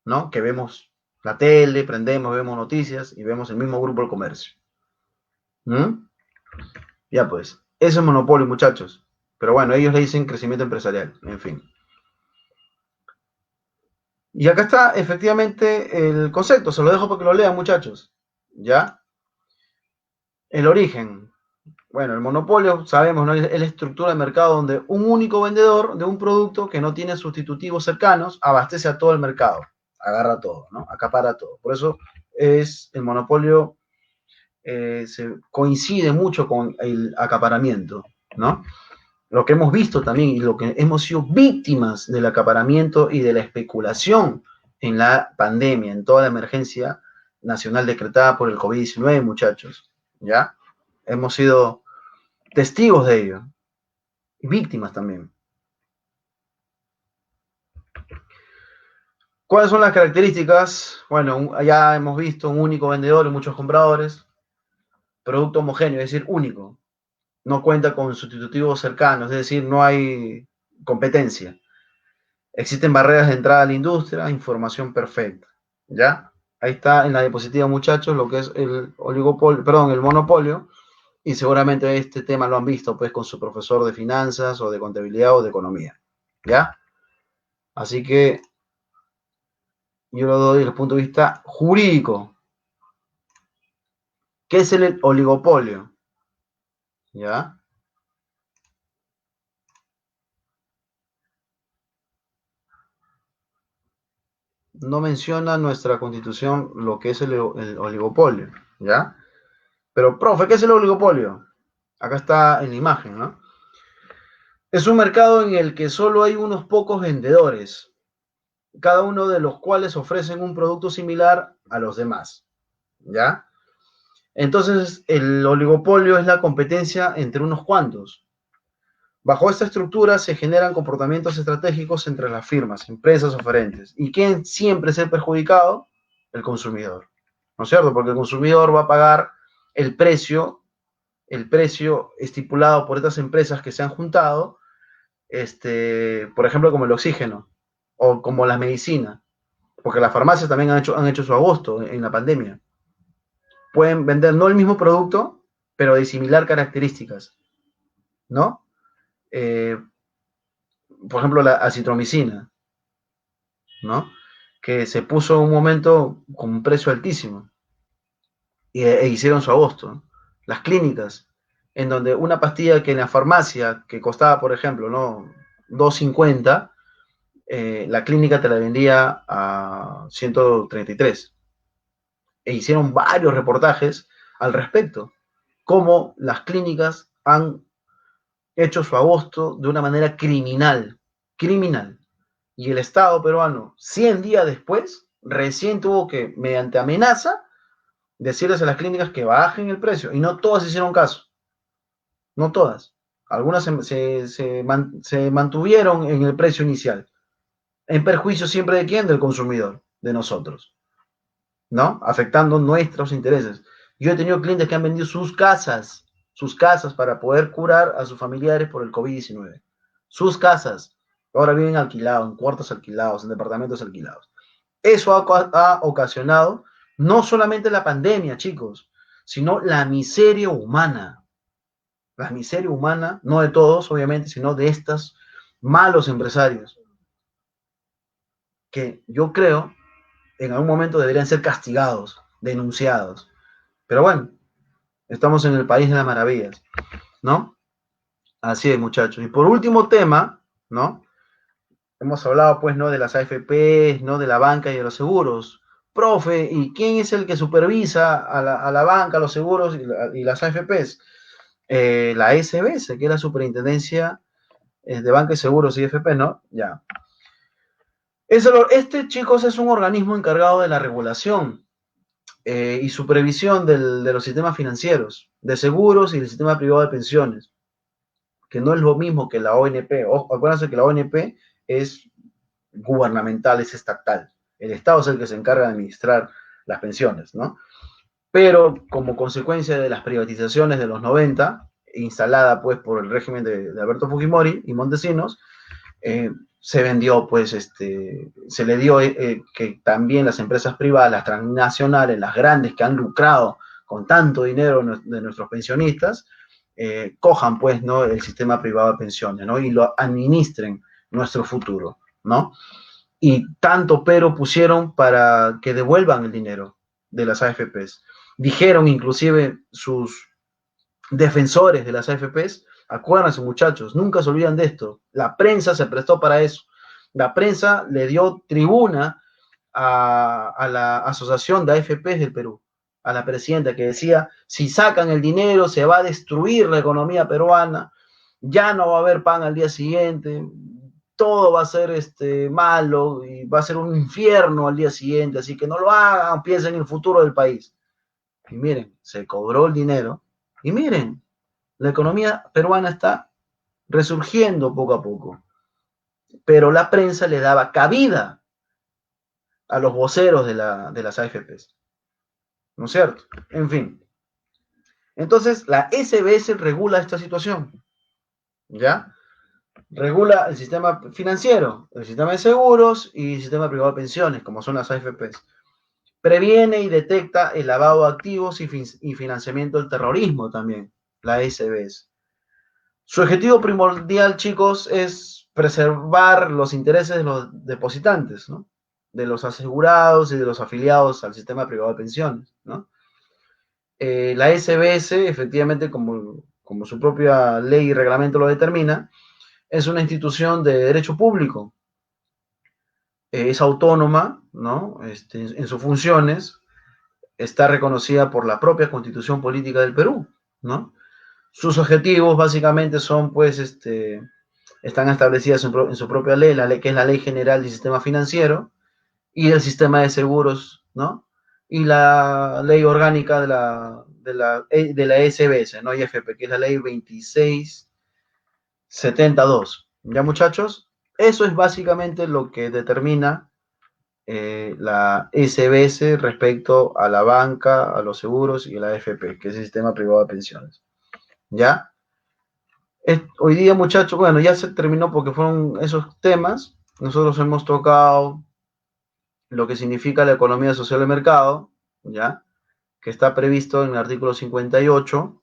¿No? Que vemos la tele, prendemos, vemos noticias y vemos el mismo Grupo del Comercio. ¿Mm? Ya pues, eso es monopolio, muchachos. Pero bueno, ellos le dicen crecimiento empresarial, en fin. Y acá está efectivamente el concepto, se lo dejo para que lo lean, muchachos. ¿Ya? El origen. Bueno, el monopolio, sabemos, ¿no? Es la estructura de mercado donde un único vendedor de un producto que no tiene sustitutivos cercanos abastece a todo el mercado. agarra todo, ¿no? Acapara todo. Por eso es el monopolio se coincide mucho con el acaparamiento, ¿no? Lo que hemos visto también y lo que hemos sido víctimas del acaparamiento y de la especulación en la pandemia, en toda la emergencia nacional decretada por el COVID-19, muchachos, ¿ya? Hemos sido testigos de ello y víctimas también. ¿Cuáles son las características? Bueno, ya hemos visto un único vendedor y muchos compradores, producto homogéneo, es decir, único, no cuenta con sustitutivos cercanos, es decir, no hay competencia. Existen barreras de entrada a la industria, información perfecta. ¿Ya? Ahí está en la diapositiva, muchachos, lo que es el oligopolio, perdón, el monopolio, y seguramente este tema lo han visto pues con su profesor de finanzas o de contabilidad o de economía. ¿Ya? Así que yo lo doy desde el punto de vista jurídico. ¿Qué es el oligopolio? ¿Ya? No menciona nuestra constitución lo que es el oligopolio, ¿ya? Pero, profe, ¿qué es el oligopolio? Acá está en la imagen, ¿no? Es un mercado en el que solo hay unos pocos vendedores, cada uno de los cuales ofrecen un producto similar a los demás, ¿ya? Entonces, el oligopolio es la competencia entre unos cuantos. Bajo esta estructura se generan comportamientos estratégicos entre las firmas, empresas oferentes. ¿Y quién siempre es el perjudicado? El consumidor, ¿no es cierto? Porque el consumidor va a pagar el precio estipulado por estas empresas que se han juntado, por ejemplo, como el oxígeno o como la medicina, porque las farmacias también han hecho su agosto en la pandemia. Pueden vender no el mismo producto, pero de similar características, ¿no? Por ejemplo, la acitromicina, ¿no? Que se puso en un momento con un precio altísimo e hicieron su agosto. Las clínicas, en donde una pastilla que en la farmacia, que costaba, por ejemplo, ¿no? 2.50, la clínica te la vendía a 133. E hicieron varios reportajes al respecto, cómo las clínicas han hecho su agosto de una manera criminal, criminal. Y el Estado peruano, 100 días después, recién tuvo que, mediante amenaza, decirles a las clínicas que bajen el precio. Y no todas hicieron caso, no todas. Algunas se mantuvieron en el precio inicial, en perjuicio siempre de quién, del consumidor, de nosotros, ¿no? Afectando nuestros intereses. Yo he tenido clientes que han vendido sus casas para poder curar a sus familiares por el COVID-19. Sus casas. Ahora viven alquilados, en cuartos alquilados, en departamentos alquilados. Eso ha ocasionado no solamente la pandemia, chicos, sino la miseria humana. La miseria humana, no de todos, obviamente, sino de estos malos empresarios, que yo creo en algún momento deberían ser castigados, denunciados. Pero bueno, estamos en el país de las maravillas, ¿no? Así es, muchachos. Y por último tema, ¿no? Hemos hablado, pues, ¿no? De las AFP, ¿no? De la banca y de los seguros. Profe, ¿y quién es el que supervisa a la banca, los seguros y las AFPs? La SBS, que es la Superintendencia de Banca y Seguros y AFP, ¿no? Ya. Este, chicos, es un organismo encargado de la regulación y supervisión de los sistemas financieros, de seguros y del sistema privado de pensiones, que no es lo mismo que la ONP. Ojo, acuérdense que la ONP es gubernamental, es estatal. El Estado es el que se encarga de administrar las pensiones, ¿no? Pero como consecuencia de las privatizaciones de los 90, instalada pues por el régimen de Alberto Fujimori y Montesinos, se vendió, pues, se le dio que también las empresas privadas, las transnacionales, las grandes que han lucrado con tanto dinero de nuestros pensionistas, cojan, pues, ¿no? El sistema privado de pensiones, ¿no? Y lo administren nuestro futuro, ¿no? Y tanto pero pusieron para que devuelvan el dinero de las AFPs. Dijeron inclusive sus defensores de las AFPs, acuérdense, muchachos, nunca se olvidan de esto. La prensa se prestó para eso. La prensa le dio tribuna a la Asociación de AFPs del Perú, a la presidenta, que decía, si sacan el dinero se va a destruir la economía peruana, ya no va a haber pan al día siguiente, todo va a ser malo y va a ser un infierno al día siguiente, así que no lo hagan, piensen en el futuro del país. Y miren, se cobró el dinero y miren, la economía peruana está resurgiendo poco a poco, pero la prensa le daba cabida a los voceros de las AFPs, ¿no es cierto? En fin. Entonces, la SBS regula esta situación, ¿ya? Regula el sistema financiero, el sistema de seguros y el sistema privado de pensiones, como son las AFPs. Previene y detecta el lavado de activos y financiamiento del terrorismo también, la SBS. Su objetivo primordial, chicos, es preservar los intereses de los depositantes, ¿no? De los asegurados y de los afiliados al sistema privado de pensiones, ¿no? La SBS, efectivamente, como su propia ley y reglamento lo determina, es una institución de derecho público, es autónoma, ¿no? En sus funciones, está reconocida por la propia Constitución Política del Perú, ¿no? Sus objetivos básicamente son, pues, están establecidas en su propia ley, que es la Ley General del Sistema Financiero y el Sistema de Seguros, ¿no? Y la ley orgánica de la SBS, ¿no? IFP, que es la ley 2672. ¿Ya, muchachos? Eso es básicamente lo que determina la SBS respecto a la banca, a los seguros y a la AFP, que es el sistema privado de pensiones. ¿Ya? Hoy día, muchachos, bueno, ya se terminó porque fueron esos temas. Nosotros hemos tocado lo que significa la economía social de mercado, ¿ya? Que está previsto en el artículo 58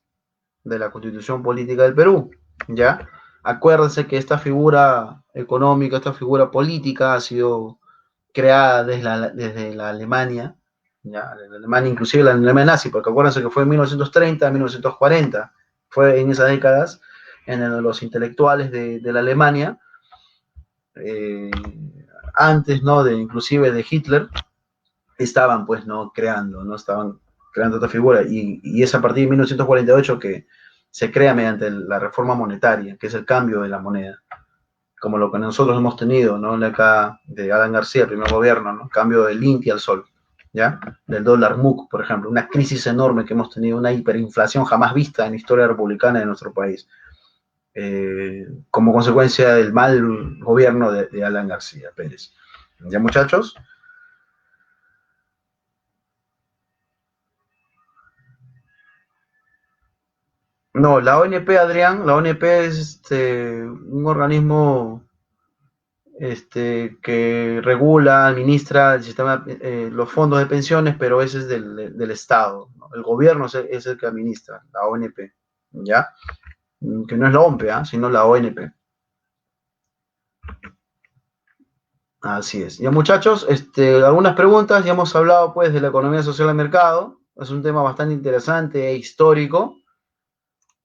de la Constitución Política del Perú, ¿ya? Acuérdense que esta figura económica, esta figura política ha sido creada desde la Alemania, ¿ya? La Alemania, inclusive la Alemania nazi, porque acuérdense que fue en 1930, 1940, fue en esas décadas en los intelectuales de la Alemania, eh, antes, ¿no? Inclusive de Hitler, estaban, pues, ¿no? ¿no? Estaban creando esta figura, y es a partir de 1948 que se crea mediante la reforma monetaria, que es el cambio de la moneda, como lo que nosotros hemos tenido, ¿no? Acá de Alan García, el primer gobierno, ¿no? Cambio del INTI al sol, ¿ya? Del dólar MUC, por ejemplo, una crisis enorme que hemos tenido, una hiperinflación jamás vista en la historia republicana de nuestro país, como consecuencia del mal gobierno de Alan García Pérez. ¿Ya, muchachos? No, la ONP, Adrián, la ONP es un organismo que regula, administra el sistema, los fondos de pensiones, pero ese es del Estado, ¿no? El gobierno es el que administra, la ONP, ¿ya? Que no es la OMP, ¿eh? Sino la ONP. Así es. Ya, muchachos, algunas preguntas. Ya hemos hablado, pues, de la economía social del mercado. Es un tema bastante interesante e histórico.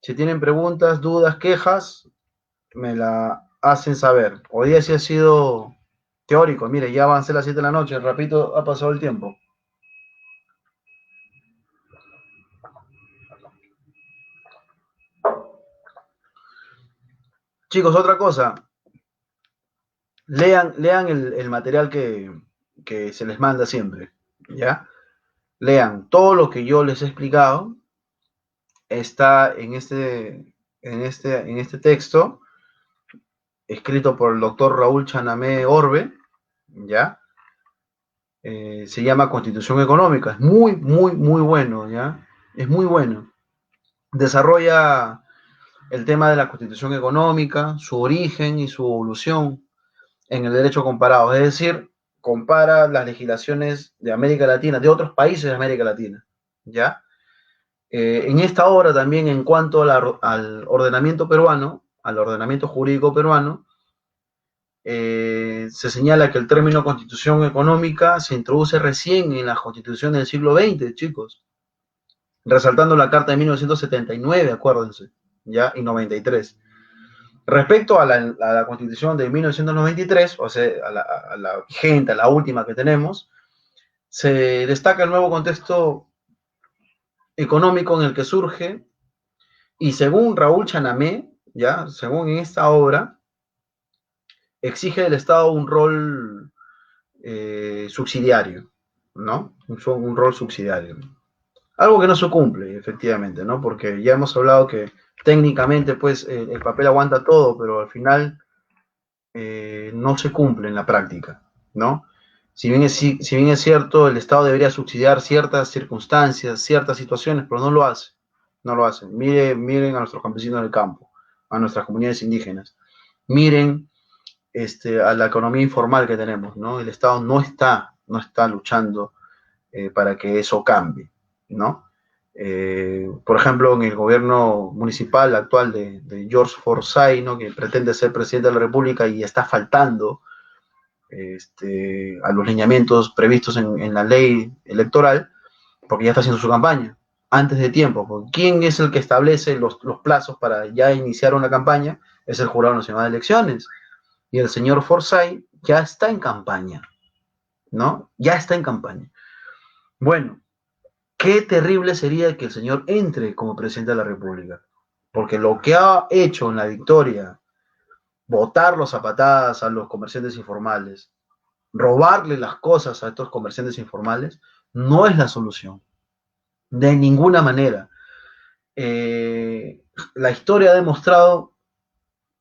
Si tienen preguntas, dudas, quejas, me la hacen saber. Hoy día sí ha sido teórico. Mire, ya avancé las 7 de la noche, rapidito ha pasado el tiempo. Chicos, otra cosa, lean el material que se les manda siempre, ¿ya? Lean todo lo que yo les he explicado, está en este texto, escrito por el doctor Raúl Chanamé Orbe, ¿ya? Se llama Constitución Económica, es muy, muy, muy bueno, ¿ya? Es muy bueno. Desarrolla el tema de la Constitución Económica, su origen y su evolución en el derecho comparado, es decir, compara las legislaciones de América Latina, de otros países de América Latina, ¿ya? En esta obra también, en cuanto al ordenamiento peruano, al ordenamiento jurídico peruano, se señala que el término constitución económica se introduce recién en la constitución del siglo XX, chicos, resaltando la Carta de 1979, acuérdense, ¿ya? Y 93. Respecto a la constitución de 1993, o sea, a la vigente, a la última que tenemos, Se destaca el nuevo contexto económico en el que surge, y según Raúl Chanamé, ya, según en esta obra, exige del Estado un rol subsidiario, ¿no? Un rol subsidiario. Algo que no se cumple, efectivamente, ¿no? Porque ya hemos hablado que técnicamente, pues, el papel aguanta todo, pero al final no se cumple en la práctica, ¿no? Si bien es cierto, el Estado debería subsidiar ciertas circunstancias, ciertas situaciones, pero no lo hace, no lo hace. Miren a nuestros campesinos del campo, a nuestras comunidades indígenas, miren a la economía informal que tenemos, ¿no? El Estado no está luchando para que eso cambie, ¿no? Por ejemplo, en el gobierno municipal actual de George Forsyth, ¿no? Que pretende ser presidente de la República y está faltando a los lineamientos previstos en la ley electoral, porque ya está haciendo su campaña antes de tiempo. Porque ¿quién es el que establece los plazos para ya iniciar una campaña? Es el Jurado Nacional de Elecciones. Y el señor Forsyth ya está en campaña, ¿no? Ya está en campaña. Bueno, qué terrible sería que el señor entre como presidente de la República, porque lo que ha hecho en la victoria, botar los a patadas a los comerciantes informales, robarle las cosas a estos comerciantes informales, no es la solución, de ninguna manera. La historia ha demostrado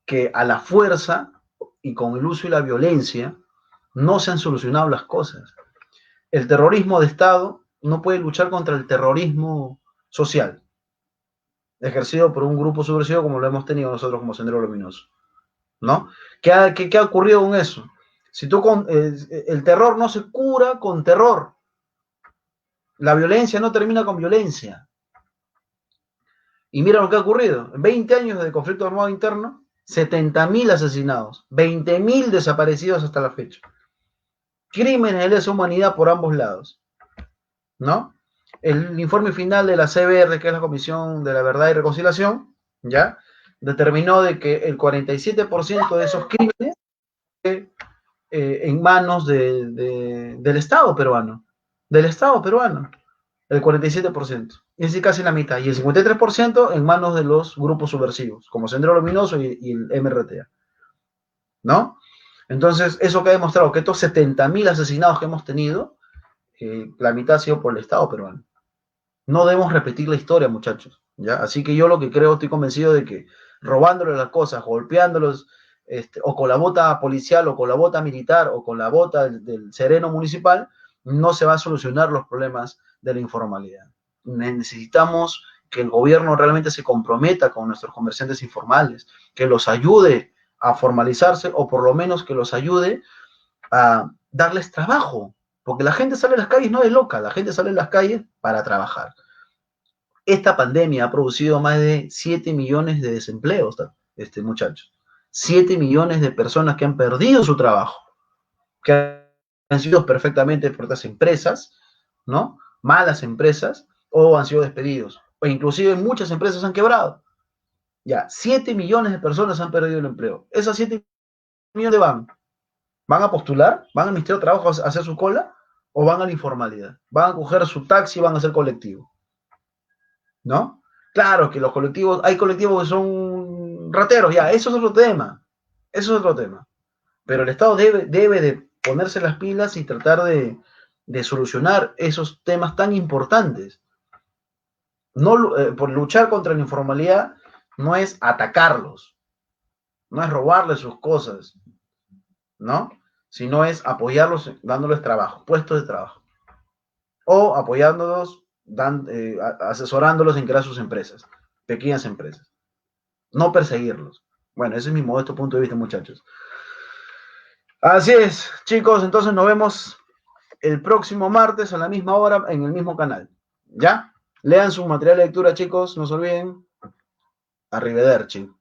que a la fuerza y con el uso y la violencia no se han solucionado las cosas. El terrorismo de Estado no puede luchar contra el terrorismo social, ejercido por un grupo subversivo como lo hemos tenido nosotros como Sendero Luminoso, ¿no? ¿Qué ha ocurrido con eso? Si tú el terror no se cura con terror, la violencia no termina con violencia. Y mira lo que ha ocurrido. En 20 años de conflicto armado interno, 70.000 asesinados, 20.000 desaparecidos hasta la fecha. Crímenes de lesa humanidad por ambos lados, ¿no? El informe final de la CBR, que es la Comisión de la Verdad y Reconciliación, ¿ya? Determinó de que el 47% de esos crímenes en manos del Estado peruano. Del Estado peruano. El 47%. Es decir, casi la mitad. Y el 53% en manos de los grupos subversivos, como Sendero Luminoso y el MRTA. ¿No? Entonces, eso que ha demostrado que estos 70.000 asesinados que hemos tenido, la mitad ha sido por el Estado peruano. No debemos repetir la historia, muchachos. ¿Ya? Así que yo lo que creo, estoy convencido de que robándole las cosas, golpeándolos, o con la bota policial, o con la bota militar, o con la bota del sereno municipal, no se va a solucionar los problemas de la informalidad. Necesitamos que el gobierno realmente se comprometa con nuestros comerciantes informales, que los ayude a formalizarse, o por lo menos que los ayude a darles trabajo, porque la gente sale a las calles no de loca, la gente sale a las calles para trabajar. Esta pandemia ha producido más de 7 millones de desempleos, muchachos. 7 millones de personas que han perdido su trabajo, que han sido perfectamente por otras empresas, ¿no? Malas empresas, o han sido despedidos, o inclusive muchas empresas han quebrado. Ya, 7 millones de personas han perdido el empleo. Esas 7 millones van. ¿Van a postular? ¿Van al Ministerio de Trabajo a hacer su cola? ¿O van a la informalidad? ¿Van a coger su taxi y van a hacer colectivo? ¿No? Claro que los colectivos, hay colectivos que son rateros, ya, eso es otro tema. Eso es otro tema. Pero el Estado debe de ponerse las pilas y tratar de solucionar esos temas tan importantes. No, por luchar contra la informalidad no es atacarlos, no es robarles sus cosas, ¿no? Sino es apoyarlos dándoles trabajo, puestos de trabajo. O apoyándolos, asesorándolos en crear sus empresas, pequeñas empresas. No perseguirlos. Bueno, ese es mi modesto punto de vista, muchachos. Así es, chicos, entonces nos vemos el próximo martes a la misma hora en el mismo canal. ¿Ya? Lean su material de lectura, chicos, no se olviden. Arrivederci.